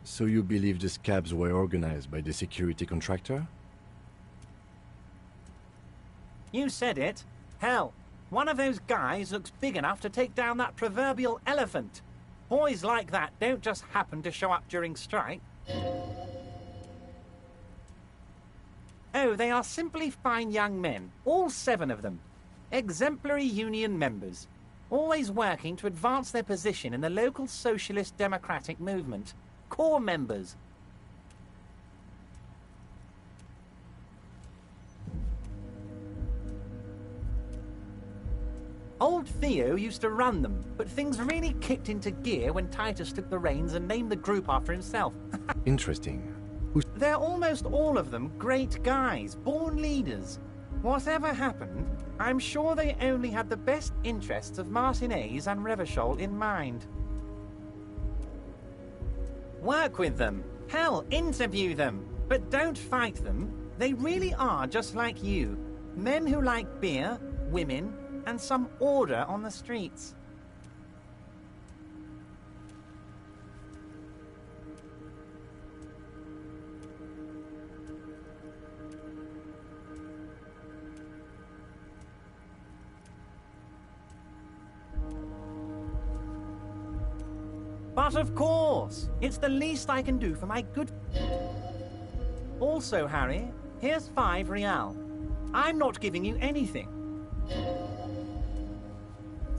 So you believe the scabs were organized by the security contractor? You said it. Hell, one of those guys looks big enough to take down that proverbial elephant. Boys like that don't just happen to show up during strike. Oh, they are simply fine young men, all 7 of them. Exemplary union members, always working to advance their position in the local socialist democratic movement. Core members. Old Theo used to run them, but things really kicked into gear when Titus took the reins and named the group after himself. Interesting. They're almost all of them great guys, born leaders. Whatever happened, I'm sure they only had the best interests of Martinez and Revachol in mind. Work with them. Hell, interview them. But don't fight them. They really are just like you. Men who like beer, women, and some order on the streets. But of course, it's the least I can do for my good... Also, Harry, here's 5 real. I'm not giving you anything.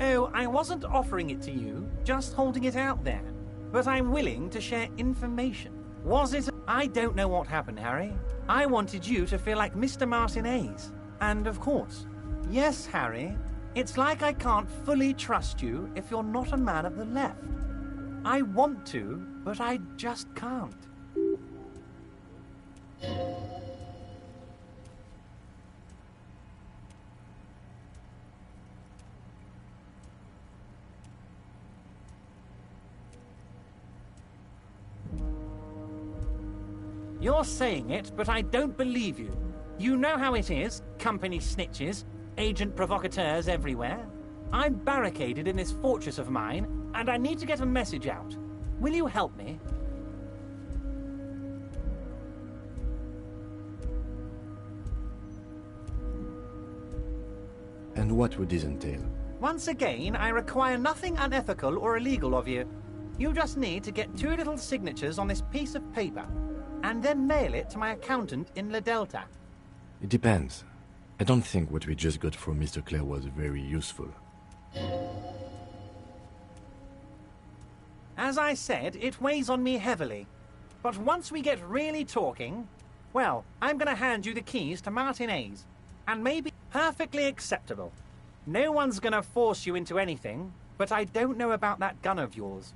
Oh, I wasn't offering it to you, just holding it out there. But I'm willing to share information. Was it... I don't know what happened, Harry. I wanted you to feel like Mr. Martinez. And of course, yes, Harry, it's like I can't fully trust you if you're not a man of the left. I want to, but I just can't. You're saying it, but I don't believe you. You know how it is, company snitches, agent provocateurs everywhere. I'm barricaded in this fortress of mine, and I need to get a message out. Will you help me? And what would this entail? Once again, I require nothing unethical or illegal of you. You just need to get 2 little signatures on this piece of paper, and then mail it to my accountant in La Delta. It depends. I don't think what we just got from Mr. Clare was very useful. As I said, it weighs on me heavily. But once we get really talking, well, I'm going to hand you the keys to Martinez. And maybe perfectly acceptable. No one's going to force you into anything, but I don't know about that gun of yours.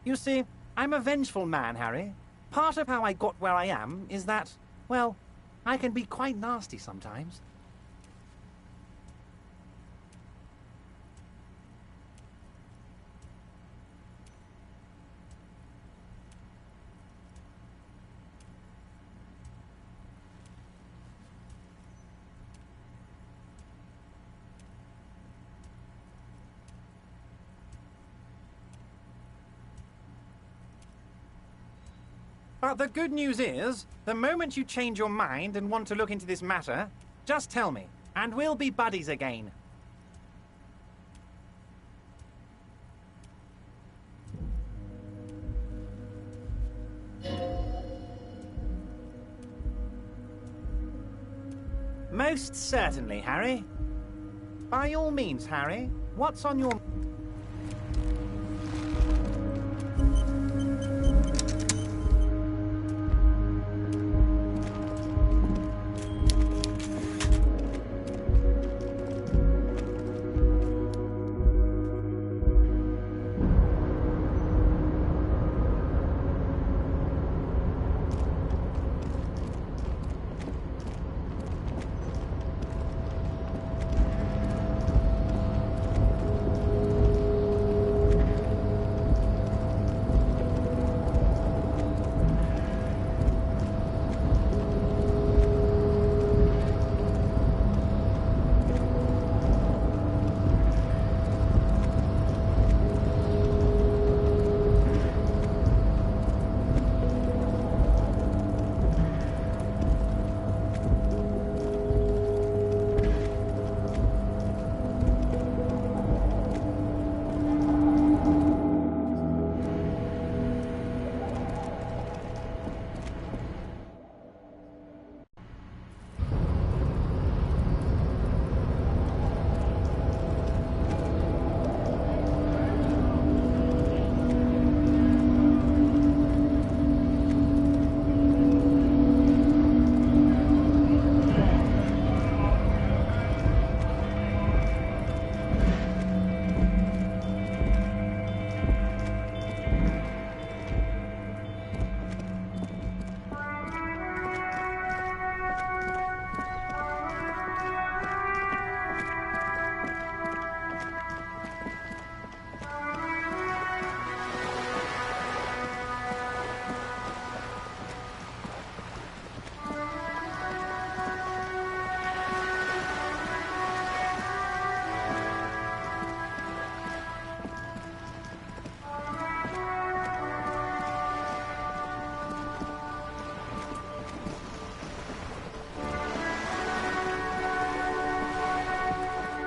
You see, I'm a vengeful man, Harry. Part of how I got where I am is that, well, I can be quite nasty sometimes. But the good news is, the moment you change your mind and want to look into this matter, just tell me, and we'll be buddies again. Most certainly, Harry. By all means, Harry, what's on your...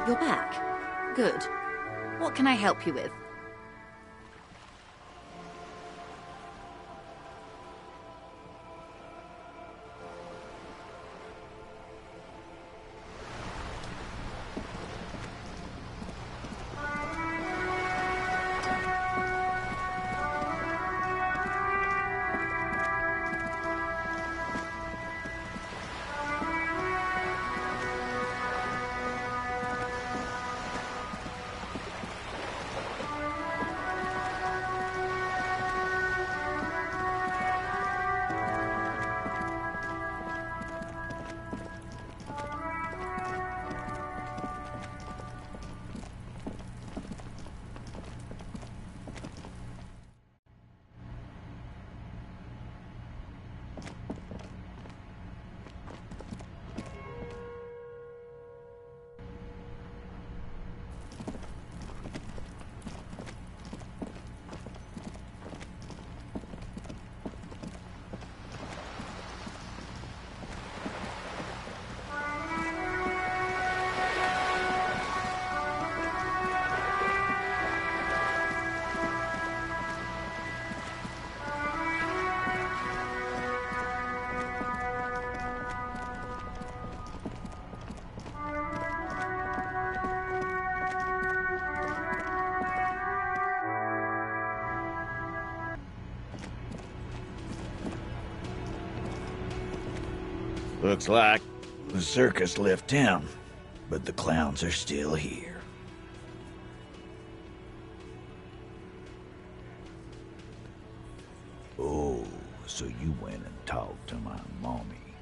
You're back. Good. What can I help you with? Looks like the circus left town, but the clowns are still here. Oh, so you went and talked to my mommy,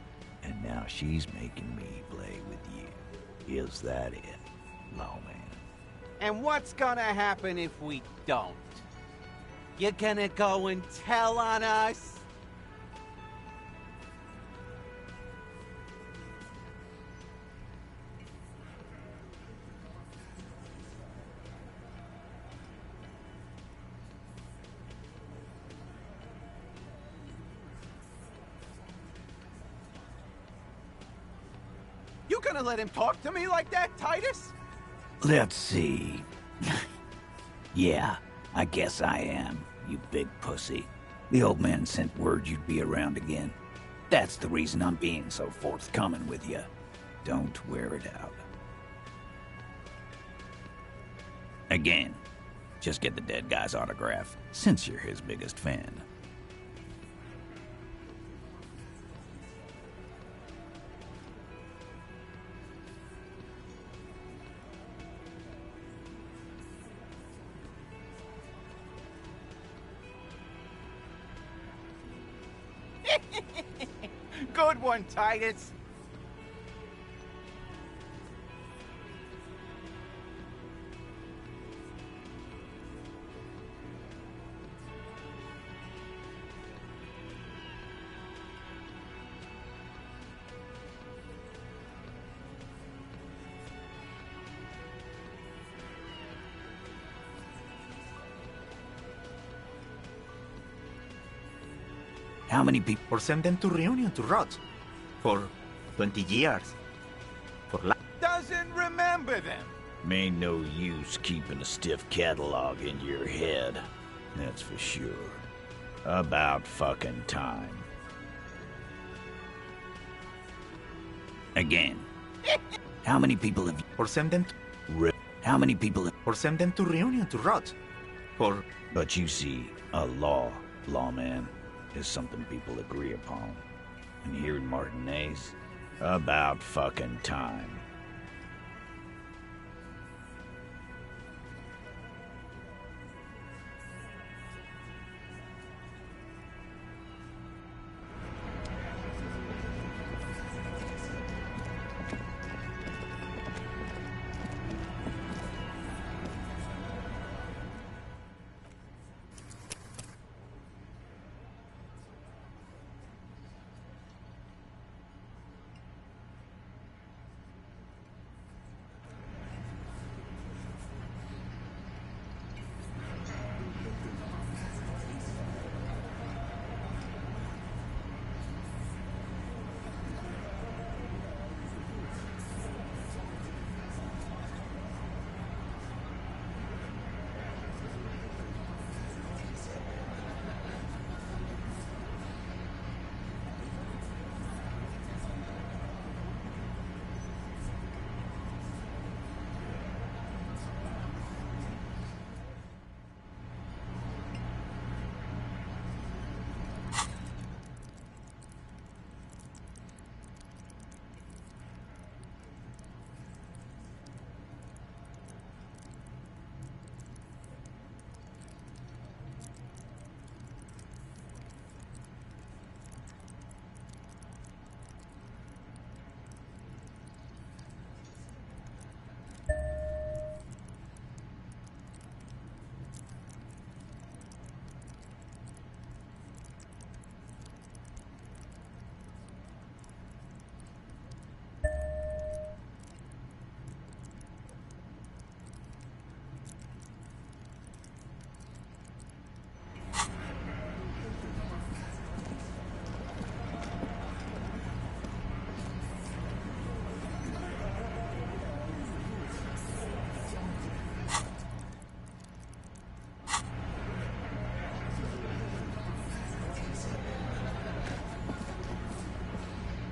and now she's making me play with you. Is that it, lawman? And what's gonna happen if we don't? You gonna go and tell on us? You gonna let him talk to me like that, Titus? Let's see. Yeah, I guess I am, you big pussy. The old man sent word you'd be around again. That's the reason I'm being so forthcoming with you. Don't wear it out. Again, just get the dead guy's autograph, since you're his biggest fan. Good one, Titus. How many people? Or send them to reunion to rot. For 20 years. For life. Doesn't remember them. Ain't no use keeping a stiff catalog in your head. That's for sure. About fucking time. Again. How many people have you... Or send them to... How many people have... Or send them to reunion to rot. For... But you see, a lawman, is something people agree upon. And here in Martinez, about fucking time.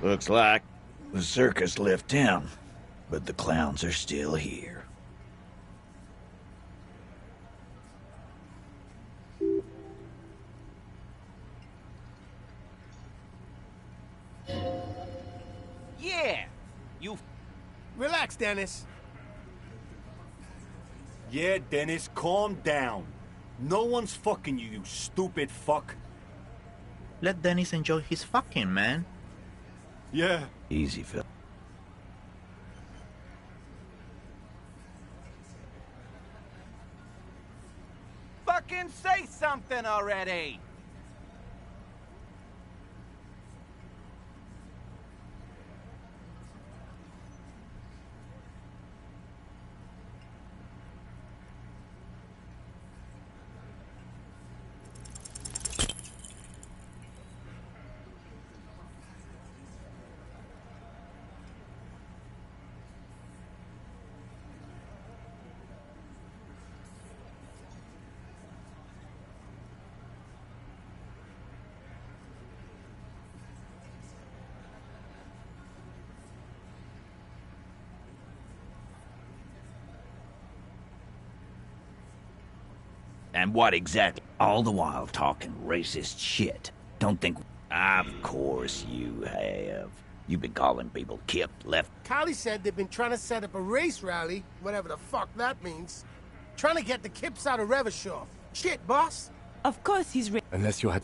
Looks like the circus left town, but the clowns are still here. Dennis. Yeah, Dennis, calm down. No one's fucking you, you stupid fuck. Let Dennis enjoy his fucking, man. Yeah. Easy, Phil. Fucking say something already! And what exactly? All the while talking racist shit. Don't think... Of course you have. You've been calling people Kip, left... Kylie said they've been trying to set up a race rally, whatever the fuck that means. Trying to get the Kips out of Revachol. Shit, boss. Of course he's Unless you had...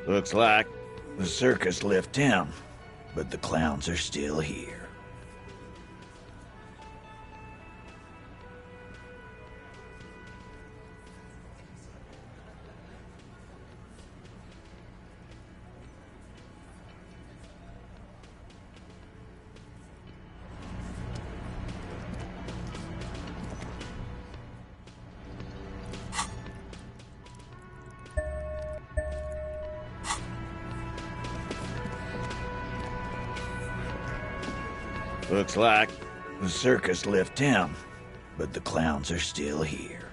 Looks like the circus left town, but the clowns are still here. Looks like the circus left town, but the clowns are still here.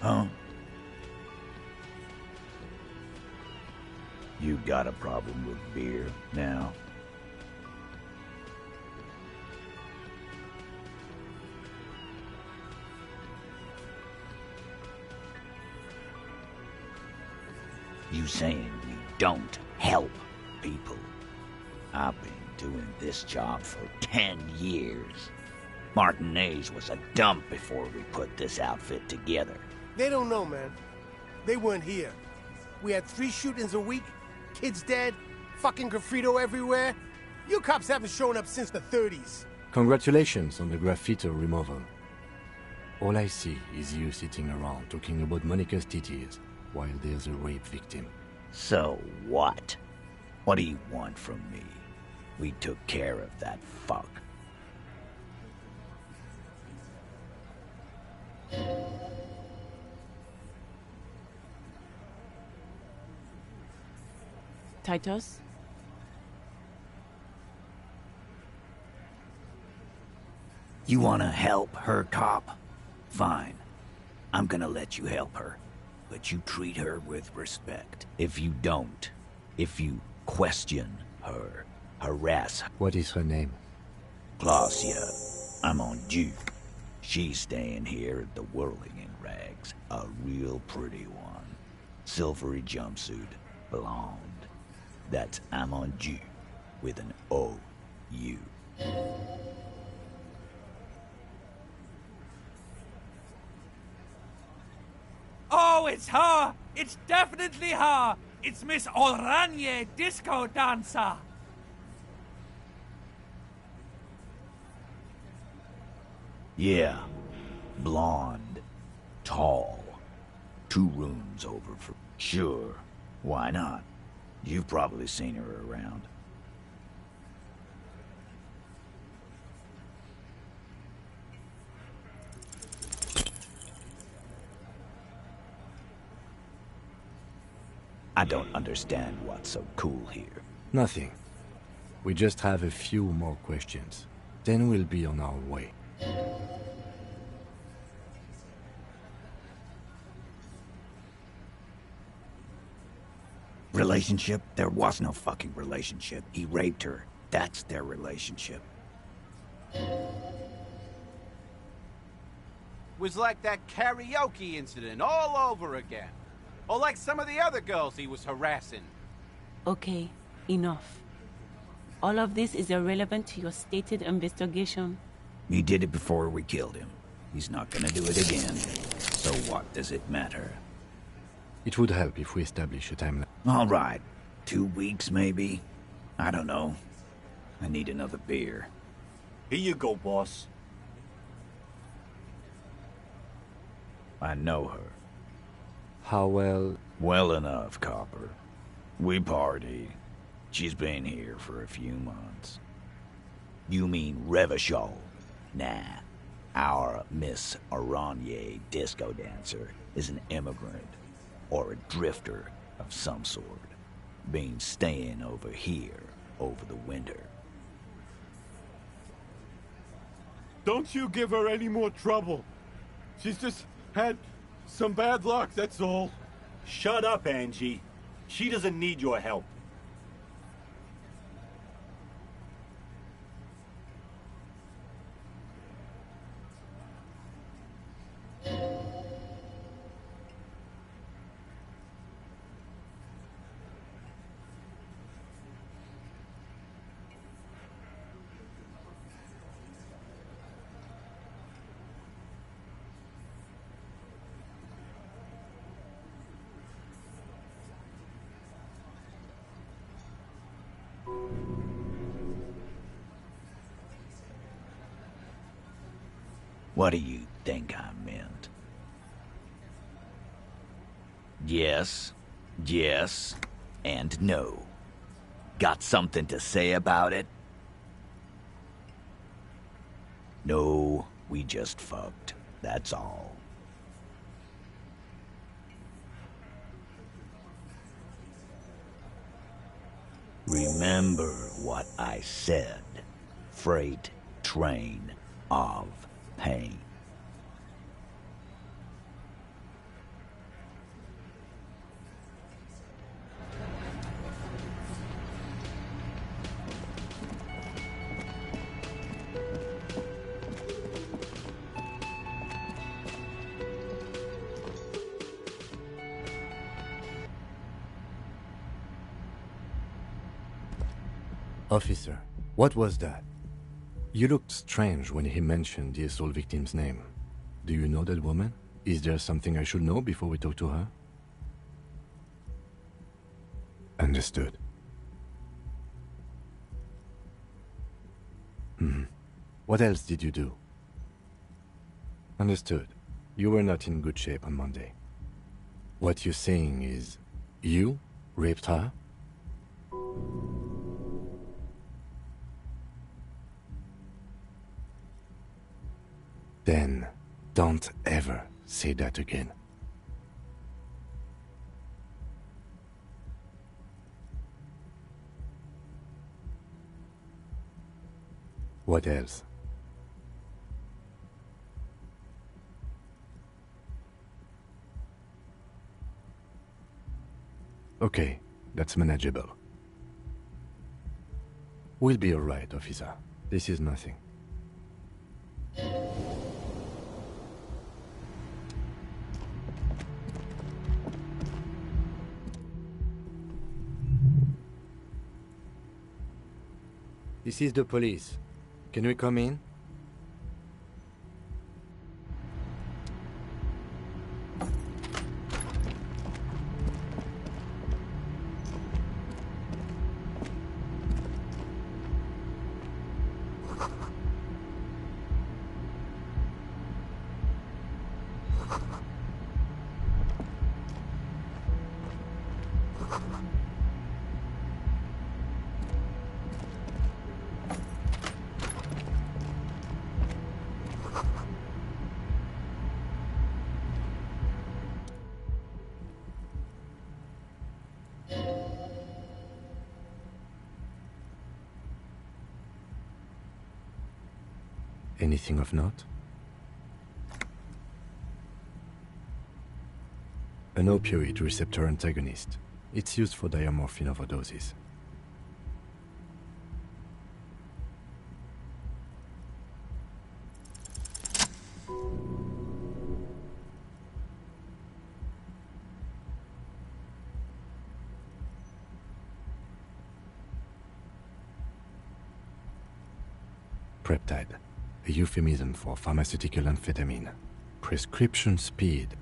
huh? You got a problem with beer now? You saying we don't help people? I've been doing this job for 10 years. Martinez was a dump before we put this outfit together. They don't know, man. They weren't here. We had 3 shootings a week, kids dead, fucking graffito everywhere. You cops haven't shown up since the 30s. Congratulations on the graffito removal. All I see is you sitting around talking about Monica's titties while there's a rape victim. So what? What do you want from me? We took care of that fuck. Titus? You wanna help her, cop? Fine. I'm gonna let you help her. But you treat her with respect. If you don't, if you question her, harass her. What is her name? Glacia. I'm on Duke. She's staying here at the Whirling in Rags. A real pretty one. Silvery jumpsuit. Blonde. That's Amon Duke with an O-U. Oh, it's her! It's definitely her! It's Miss Oranje, disco dancer! Yeah. Blonde. Tall. 2 rooms over for... Sure. Why not? You've probably seen her around. I don't understand what's so cool here. Nothing. We just have a few more questions. Then we'll be on our way. Relationship? There was no fucking relationship. He raped her. That's their relationship. Was like that karaoke incident all over again. Or like some of the other girls he was harassing. Okay, enough. All of this is irrelevant to your stated investigation. He did it before we killed him. He's not gonna do it again. So what does it matter? It would help if we establish a timeline. All right. 2 weeks, maybe? I don't know. I need another beer. Here you go, boss. I know her. How well? Well enough, Copper. We party. She's been here for a few months. You mean Revachol? Nah. Our Miss Oranje disco dancer is an immigrant, or a drifter of some sort, been staying over here over the winter. Don't you give her any more trouble. She's just had some bad luck, that's all. Shut up, Angie. She doesn't need your help. What do you think I meant? Yes, yes, and no. Got something to say about it? No, we just fucked. That's all. Remember what I said. Freight train of pain. Officer, what was that? You looked strange when he mentioned the assault victim's name. Do you know that woman? Is there something I should know before we talk to her? Understood. What else did you do? Understood. You were not in good shape on Monday. What you're saying is, you raped her? Then, don't ever say that again. What else? Okay, that's manageable. We'll be all right, officer. This is nothing. This is the police. Can we come in? Anything of note? An opioid receptor antagonist. It's used for diamorphine overdoses. Peptide. A euphemism for pharmaceutical amphetamine. Prescription speed.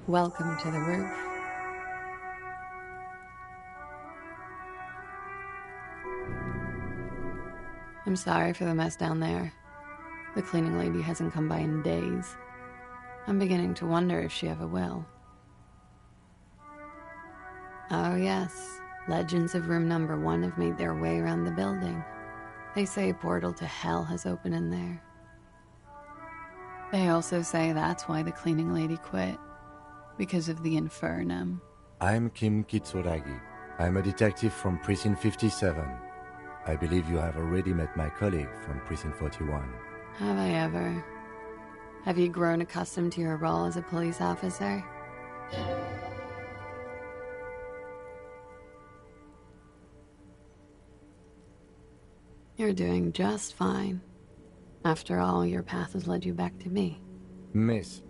Welcome to the roof. I'm sorry for the mess down there. The cleaning lady hasn't come by in days. I'm beginning to wonder if she ever will. Oh yes, legends of room number 1 have made their way around the building. They say a portal to hell has opened in there. They also say that's why the cleaning lady quit. Because of the infernum. I'm Kim Kitsuragi. I'm a detective from Precinct 57. I believe you have already met my colleague from Precinct 41. Have I ever? Have you grown accustomed to your role as a police officer? You're doing just fine. After all, your path has led you back to me. Miss,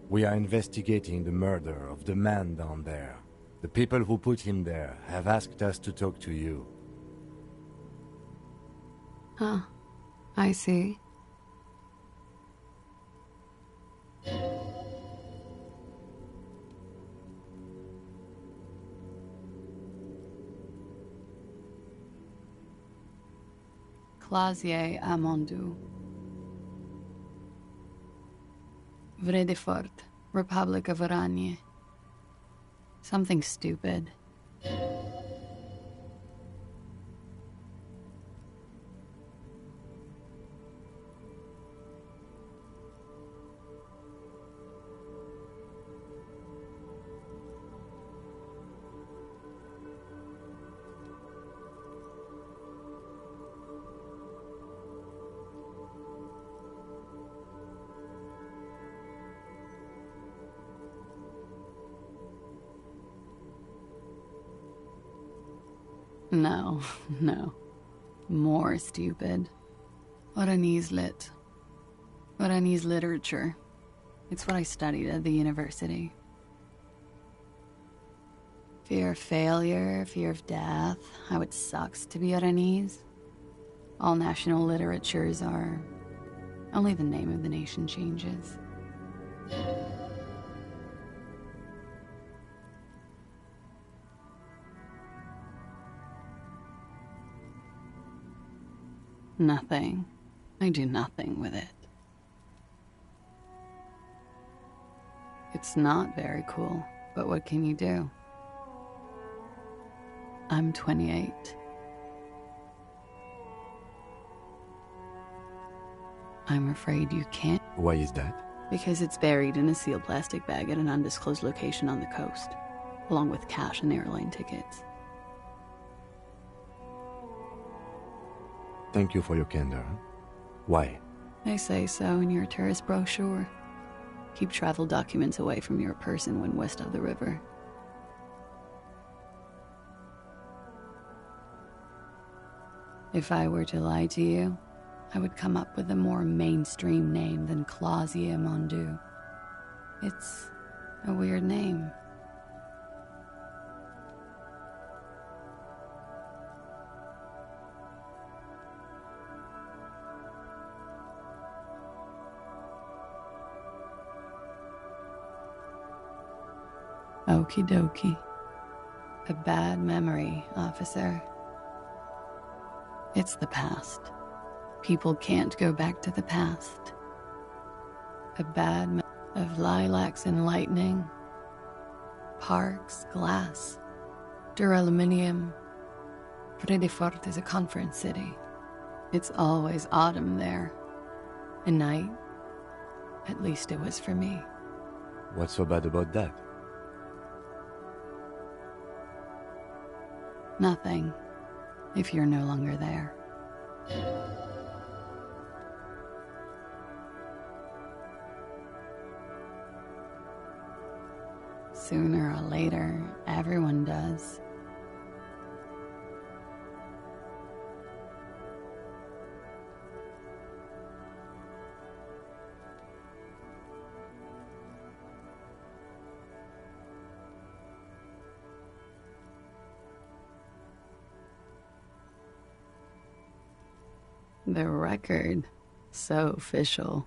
we are investigating the murder of the man down there. The people who put him there have asked us to talk to you. Huh. I see. Clasier Amondu. Vredefort, Republic of Oranje. Something stupid. No, no. More stupid. Oranese lit. Oranese literature. It's what I studied at the university. Fear of failure, fear of death, how it sucks to be Oranese. All national literatures are. Only the name of the nation changes. Nothing. I do nothing with it. It's not very cool, but what can you do? I'm 28. I'm afraid you can't. Why is that? Because it's buried in a sealed plastic bag at an undisclosed location on the coast, along with cash and airline tickets. Thank you for your candor. Why? They say so in your tourist brochure. Keep travel documents away from your person when west of the river. If I were to lie to you, I would come up with a more mainstream name than Clausia Mondu. It's a weird name. Okie dokie. A bad memory, officer. It's the past. People can't go back to the past. A bad of lilacs and lightning. Parks, glass, duraluminium. Fredefort is a conference city. It's always autumn there. A night. At least it was for me. What's so bad about that? Nothing, if you're no longer there. Sooner or later, everyone does. The record. So official.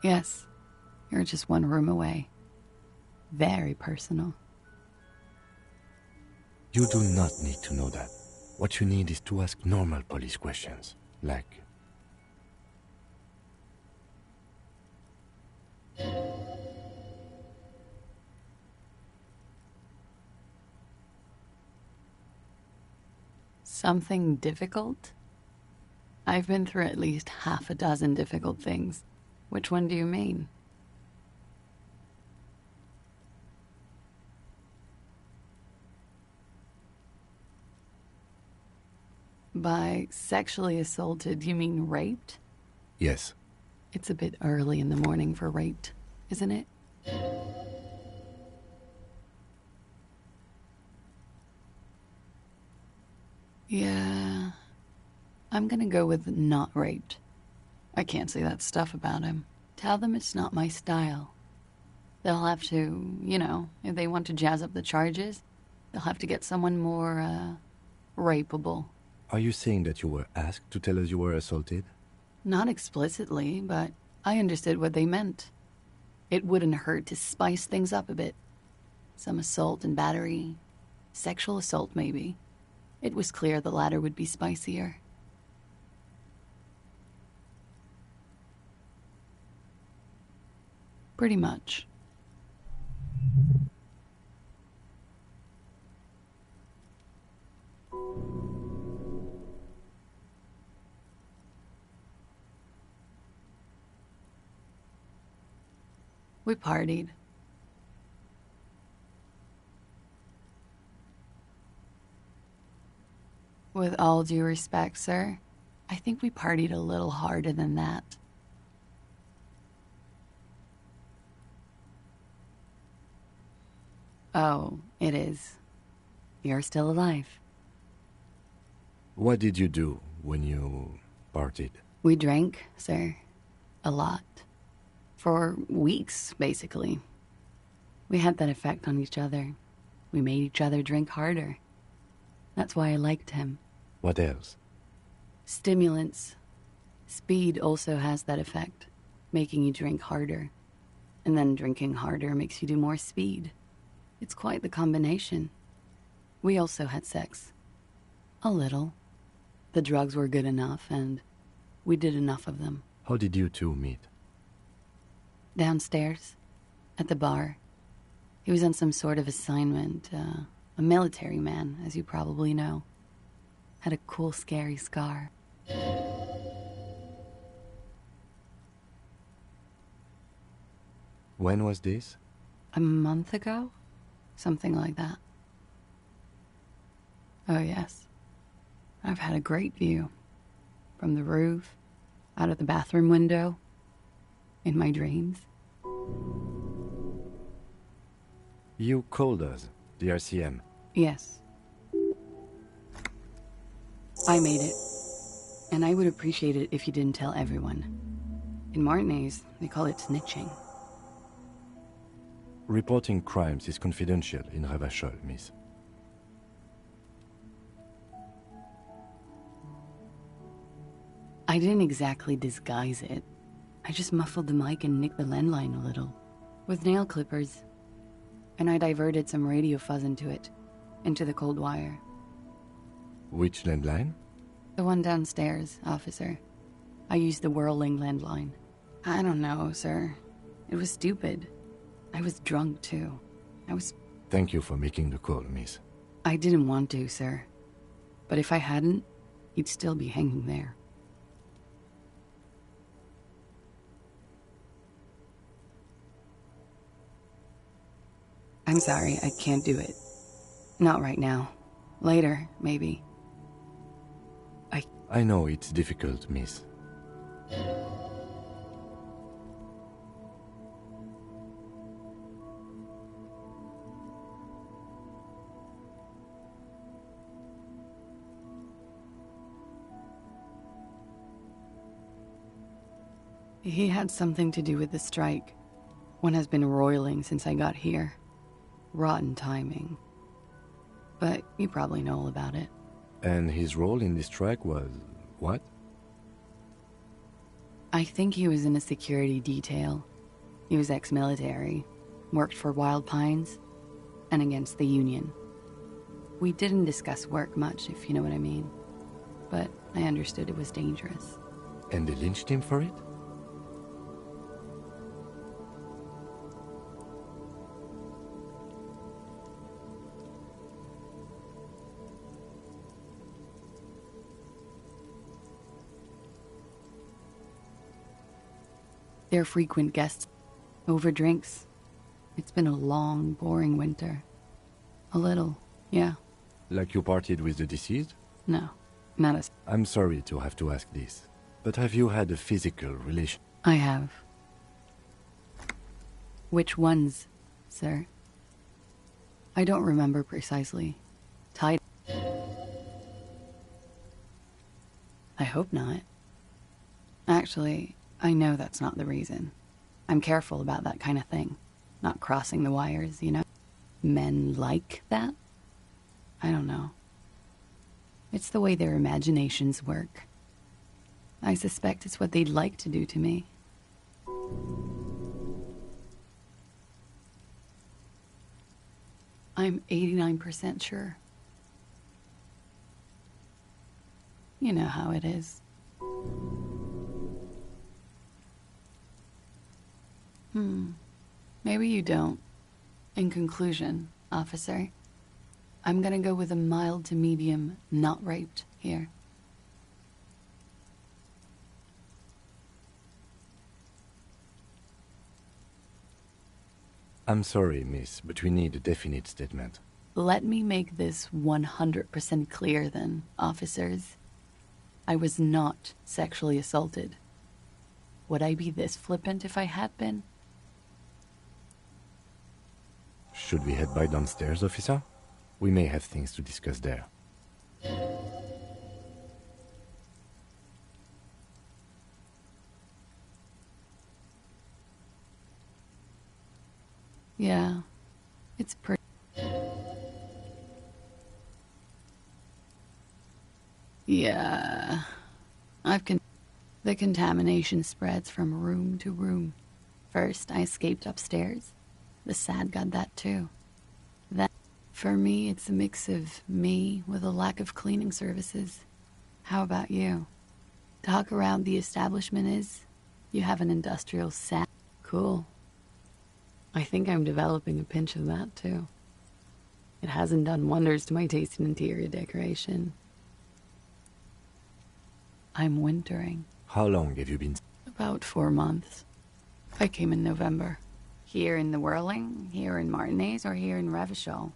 Yes, you're just one room away. Very personal. You do not need to know that. What you need is to ask normal police questions, like... Something difficult? I've been through at least half a dozen difficult things. Which one do you mean? By sexually assaulted, you mean raped? Yes. It's a bit early in the morning for raped, isn't it? Yeah, I'm gonna go with not raped. I can't say that stuff about him. Tell them it's not my style. They'll have to, you know, if they want to jazz up the charges, they'll have to get someone more, rapeable. Are you saying that you were asked to tell us you were assaulted? Not explicitly, but I understood what they meant. It wouldn't hurt to spice things up a bit. Some assault and battery. Sexual assault, maybe. It was clear the latter would be spicier. Pretty much. We partied. With all due respect, sir, I think we partied a little harder than that. Oh, it is. You're still alive. What did you do when you partied? We drank, sir. A lot. For weeks, basically. We had that effect on each other. We made each other drink harder. That's why I liked him. What else? Stimulants. Speed also has that effect, making you drink harder. And then drinking harder makes you do more speed. It's quite the combination. We also had sex. A little. The drugs were good enough, and we did enough of them. How did you two meet? Downstairs, at the bar. He was on some sort of assignment, a military man, as you probably know. Had a cool, scary scar. When was this? A month ago? Something like that. Oh, yes. I've had a great view. From the roof, out of the bathroom window, in my dreams. You called us, the RCM. Yes. I made it. And I would appreciate it if you didn't tell everyone. In Martinez, they call it snitching. Reporting crimes is confidential in Ravachol, miss. I didn't exactly disguise it. I just muffled the mic and nicked the landline a little. With nail clippers. And I diverted some radio fuzz into it. Into the cold wire. Which landline? The one downstairs, officer. I used the whirling landline. I don't know, sir. It was stupid. I was drunk, too. Thank you for making the call, miss. I didn't want to, sir. But if I hadn't, you'd still be hanging there. I'm sorry, I can't do it. Not right now. Later, maybe. I know it's difficult, miss. He had something to do with the strike. One has been roiling since I got here. Rotten timing. But you probably know all about it. And his role in this strike was what? I think he was in a security detail. He was ex-military, worked for Wild Pines, and against the Union. We didn't discuss work much, if you know what I mean. But I understood it was dangerous. And they lynched him for it? They're frequent guests. Over drinks. It's been a long, boring winter. A little, yeah. Like you partied with the deceased? No, not as... I'm sorry to have to ask this, but have you had a physical relation? I have. Which ones, sir? I don't remember precisely. Tied. I hope not. Actually, I know that's not the reason. I'm careful about that kind of thing. Not crossing the wires, you know? Men like that? I don't know. It's the way their imaginations work. I suspect it's what they'd like to do to me. I'm 89% sure. You know how it is. Maybe you don't. In conclusion, officer, I'm gonna go with a mild to medium not raped here. I'm sorry, miss, but we need a definite statement. Let me make this 100% clear then, officers. I was not sexually assaulted. Would I be this flippant if I had been? Should we head by downstairs, officer? We may have things to discuss there. Yeah, it's pretty. Yeah, the contamination spreads from room to room. First, I escaped upstairs. The SAD got that too. Then, for me, it's a mix of me with a lack of cleaning services. How about you? Talk around the establishment is, you have an industrial SAD. Cool. I think I'm developing a pinch of that too. It hasn't done wonders to my taste in interior decoration. I'm wintering. How long have you been? About 4 months. I came in November. Here in the Whirling, here in Martinez, or here in Revachol?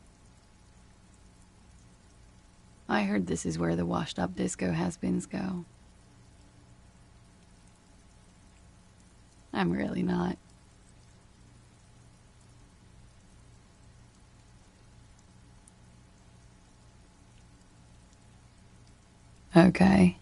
I heard this is where the washed-up disco has-beens go. I'm really not. Okay.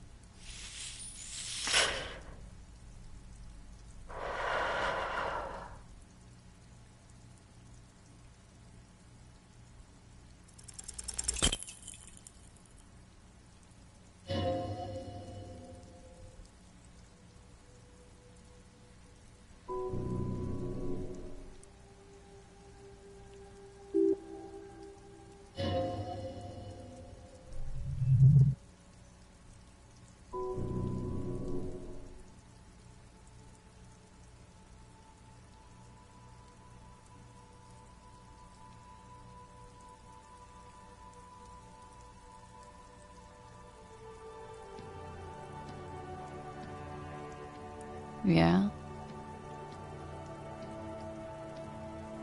Yeah?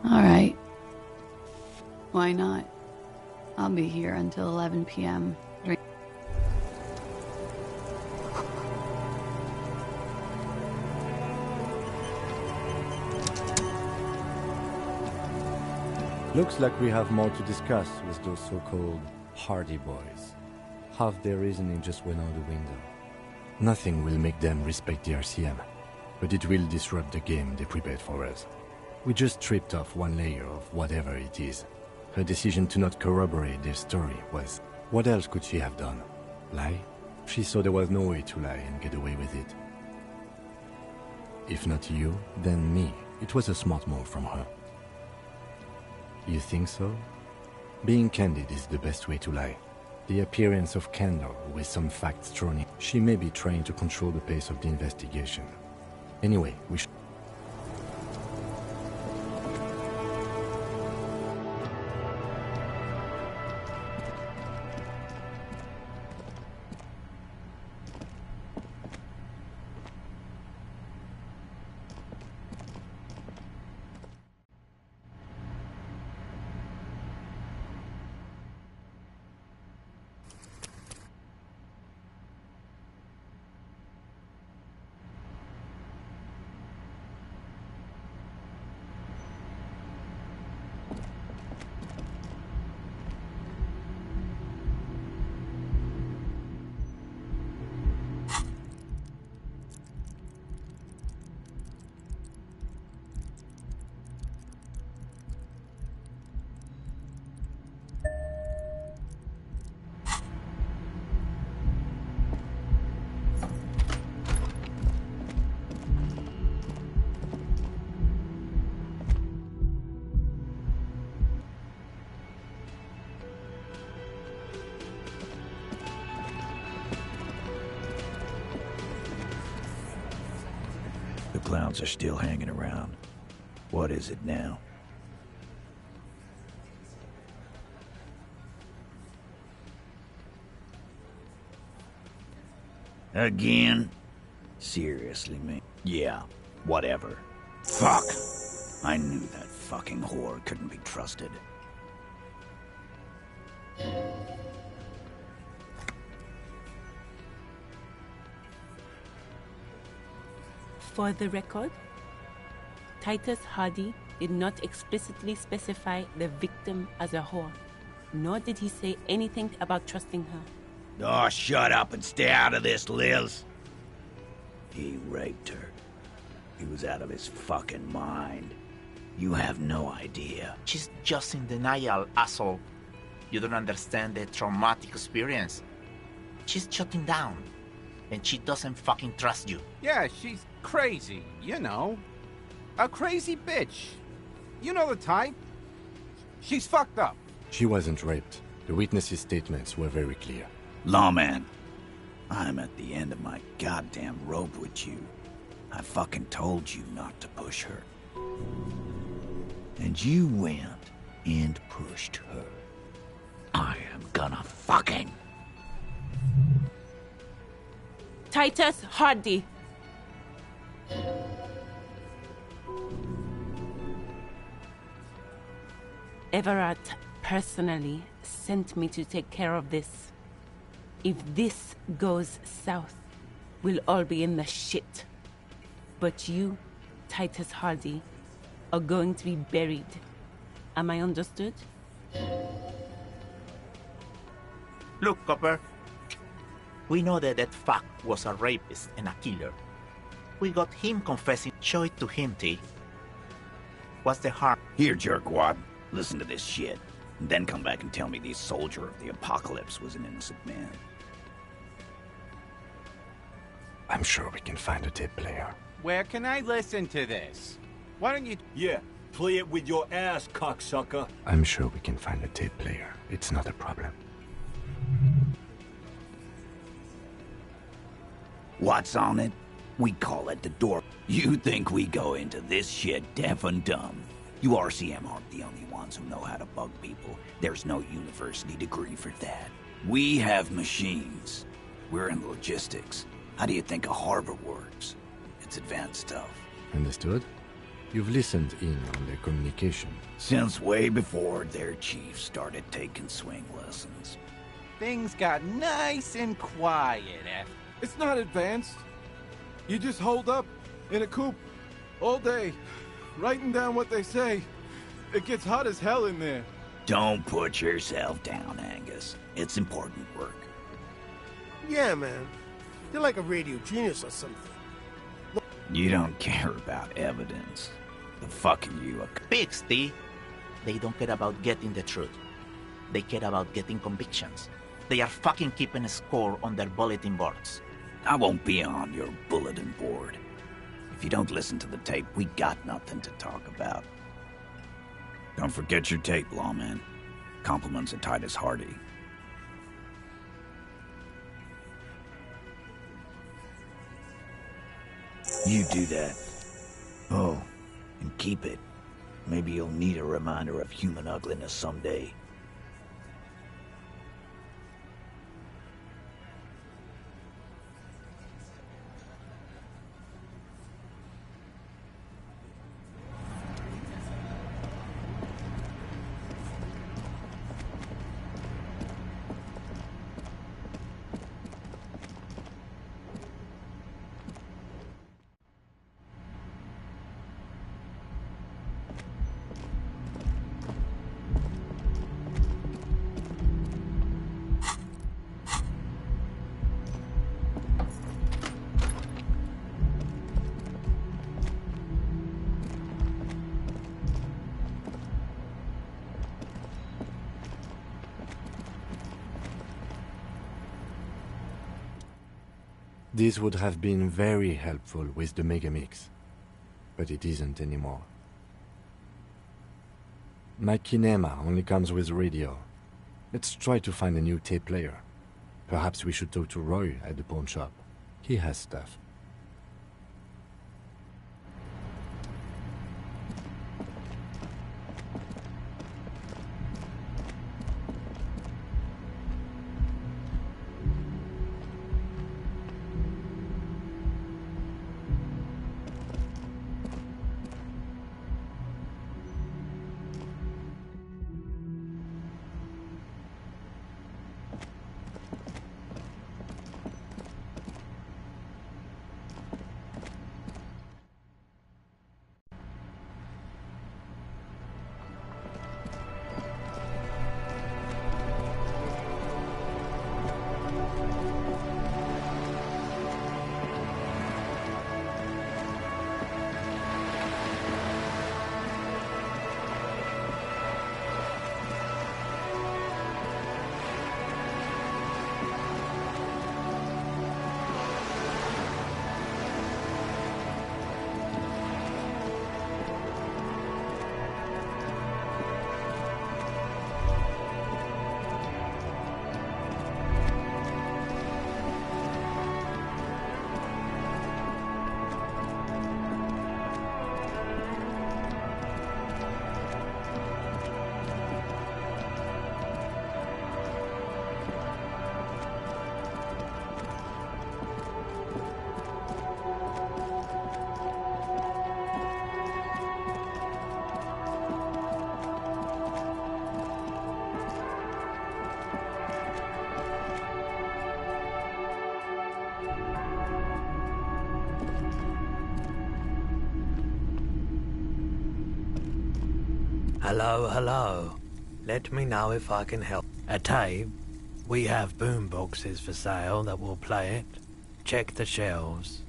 All right. Why not? I'll be here until 11 p.m. Looks like we have more to discuss with those so-called Hardy Boys. Half their reasoning just went out the window. Nothing will make them respect the RCM, but it will disrupt the game they prepared for us. We just stripped off one layer of whatever it is. Her decision to not corroborate their story was... What else could she have done? Lie? She saw there was no way to lie and get away with it. If not you, then me. It was a smart move from her. You think so? Being candid is the best way to lie. The appearance of candor with some facts thrown in. She may be trying to control the pace of the investigation. Anyway, we should... The clowns are still hanging around. What is it now? Again? Seriously, man. Yeah, whatever. Fuck! I knew that fucking whore couldn't be trusted. For the record, Titus Hardy did not explicitly specify the victim as a whore, nor did he say anything about trusting her. Oh, shut up and stay out of this, Liz. He raped her. He was out of his fucking mind. You have no idea. She's just in denial, asshole. You don't understand the traumatic experience. She's shutting down. And she doesn't fucking trust you. Yeah, she's crazy, you know. A crazy bitch. You know the type. She's fucked up. She wasn't raped. The witnesses' statements were very clear. Lawman, I'm at the end of my goddamn rope with you. I fucking told you not to push her. And you went and pushed her. I am gonna fucking... Titus Hardy! Everard personally sent me to take care of this. If this goes south, we'll all be in the shit. But you, Titus Hardy, are going to be buried. Am I understood? Look, Copper. We know that that fuck was a rapist and a killer. We got him confessing. Show it to him, T. What's the harm? Here, jerkwad. Listen to this shit. And then come back and tell me the soldier of the apocalypse was an innocent man. I'm sure we can find a tape player. Where can I listen to this? Why don't you... Yeah, play it with your ass, cocksucker. I'm sure we can find a tape player. It's not a problem. What's on it? We call it the door. You think we go into this shit deaf and dumb? You RCM aren't the only ones who know how to bug people. There's no university degree for that. We have machines. We're in logistics. How do you think a harbor works? It's advanced stuff. Understood? You've listened in on their communication. Since way before their chief started taking swing lessons. Things got nice and quiet after... It's not advanced. You just hold up in a coop all day, writing down what they say. It gets hot as hell in there. Don't put yourself down, Angus. It's important work. Yeah, man. You're like a radio genius or something. You don't care about evidence. The fuck are you, a... Pigs, T. They don't care about getting the truth. They care about getting convictions. They are fucking keeping a score on their bulletin boards. I won't be on your bulletin board. If you don't listen to the tape, we got nothing to talk about. Don't forget your tape, lawman. Compliments of Titus Hardy. You do that. Oh, and keep it. Maybe you'll need a reminder of human ugliness someday. This would have been very helpful with the Megamix, but it isn't anymore. My kinema only comes with radio. Let's try to find a new tape player. Perhaps we should talk to Roy at the pawn shop. He has stuff. Hello, hello. Let me know if I can help. A tape? We have boom boxes for sale that will play it. Check the shelves.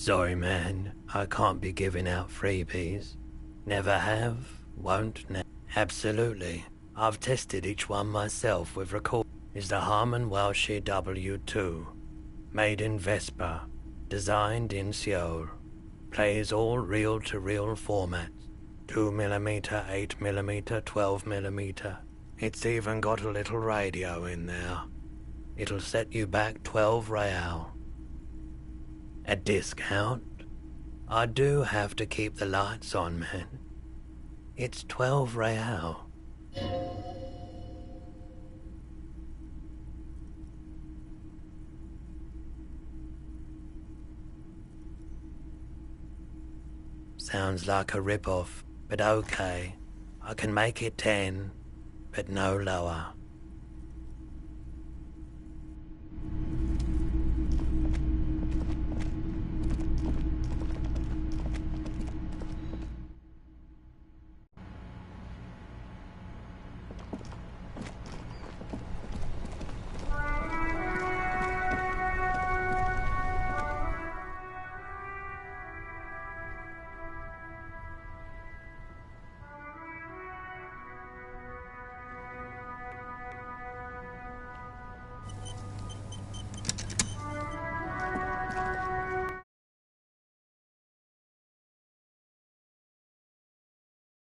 Sorry, man. I can't be giving out freebies. Never have, won't now. Absolutely. I've tested each one myself with record. Is the Harman Welshie W2. Made in Vespa. Designed in Seoul. Plays all reel-to-reel formats. 2mm, 8mm, 12mm. It's even got a little radio in there. It'll set you back 12 real. A discount? I do have to keep the lights on, man. It's 12 real. Sounds like a rip-off, but okay. I can make it 10, but no lower.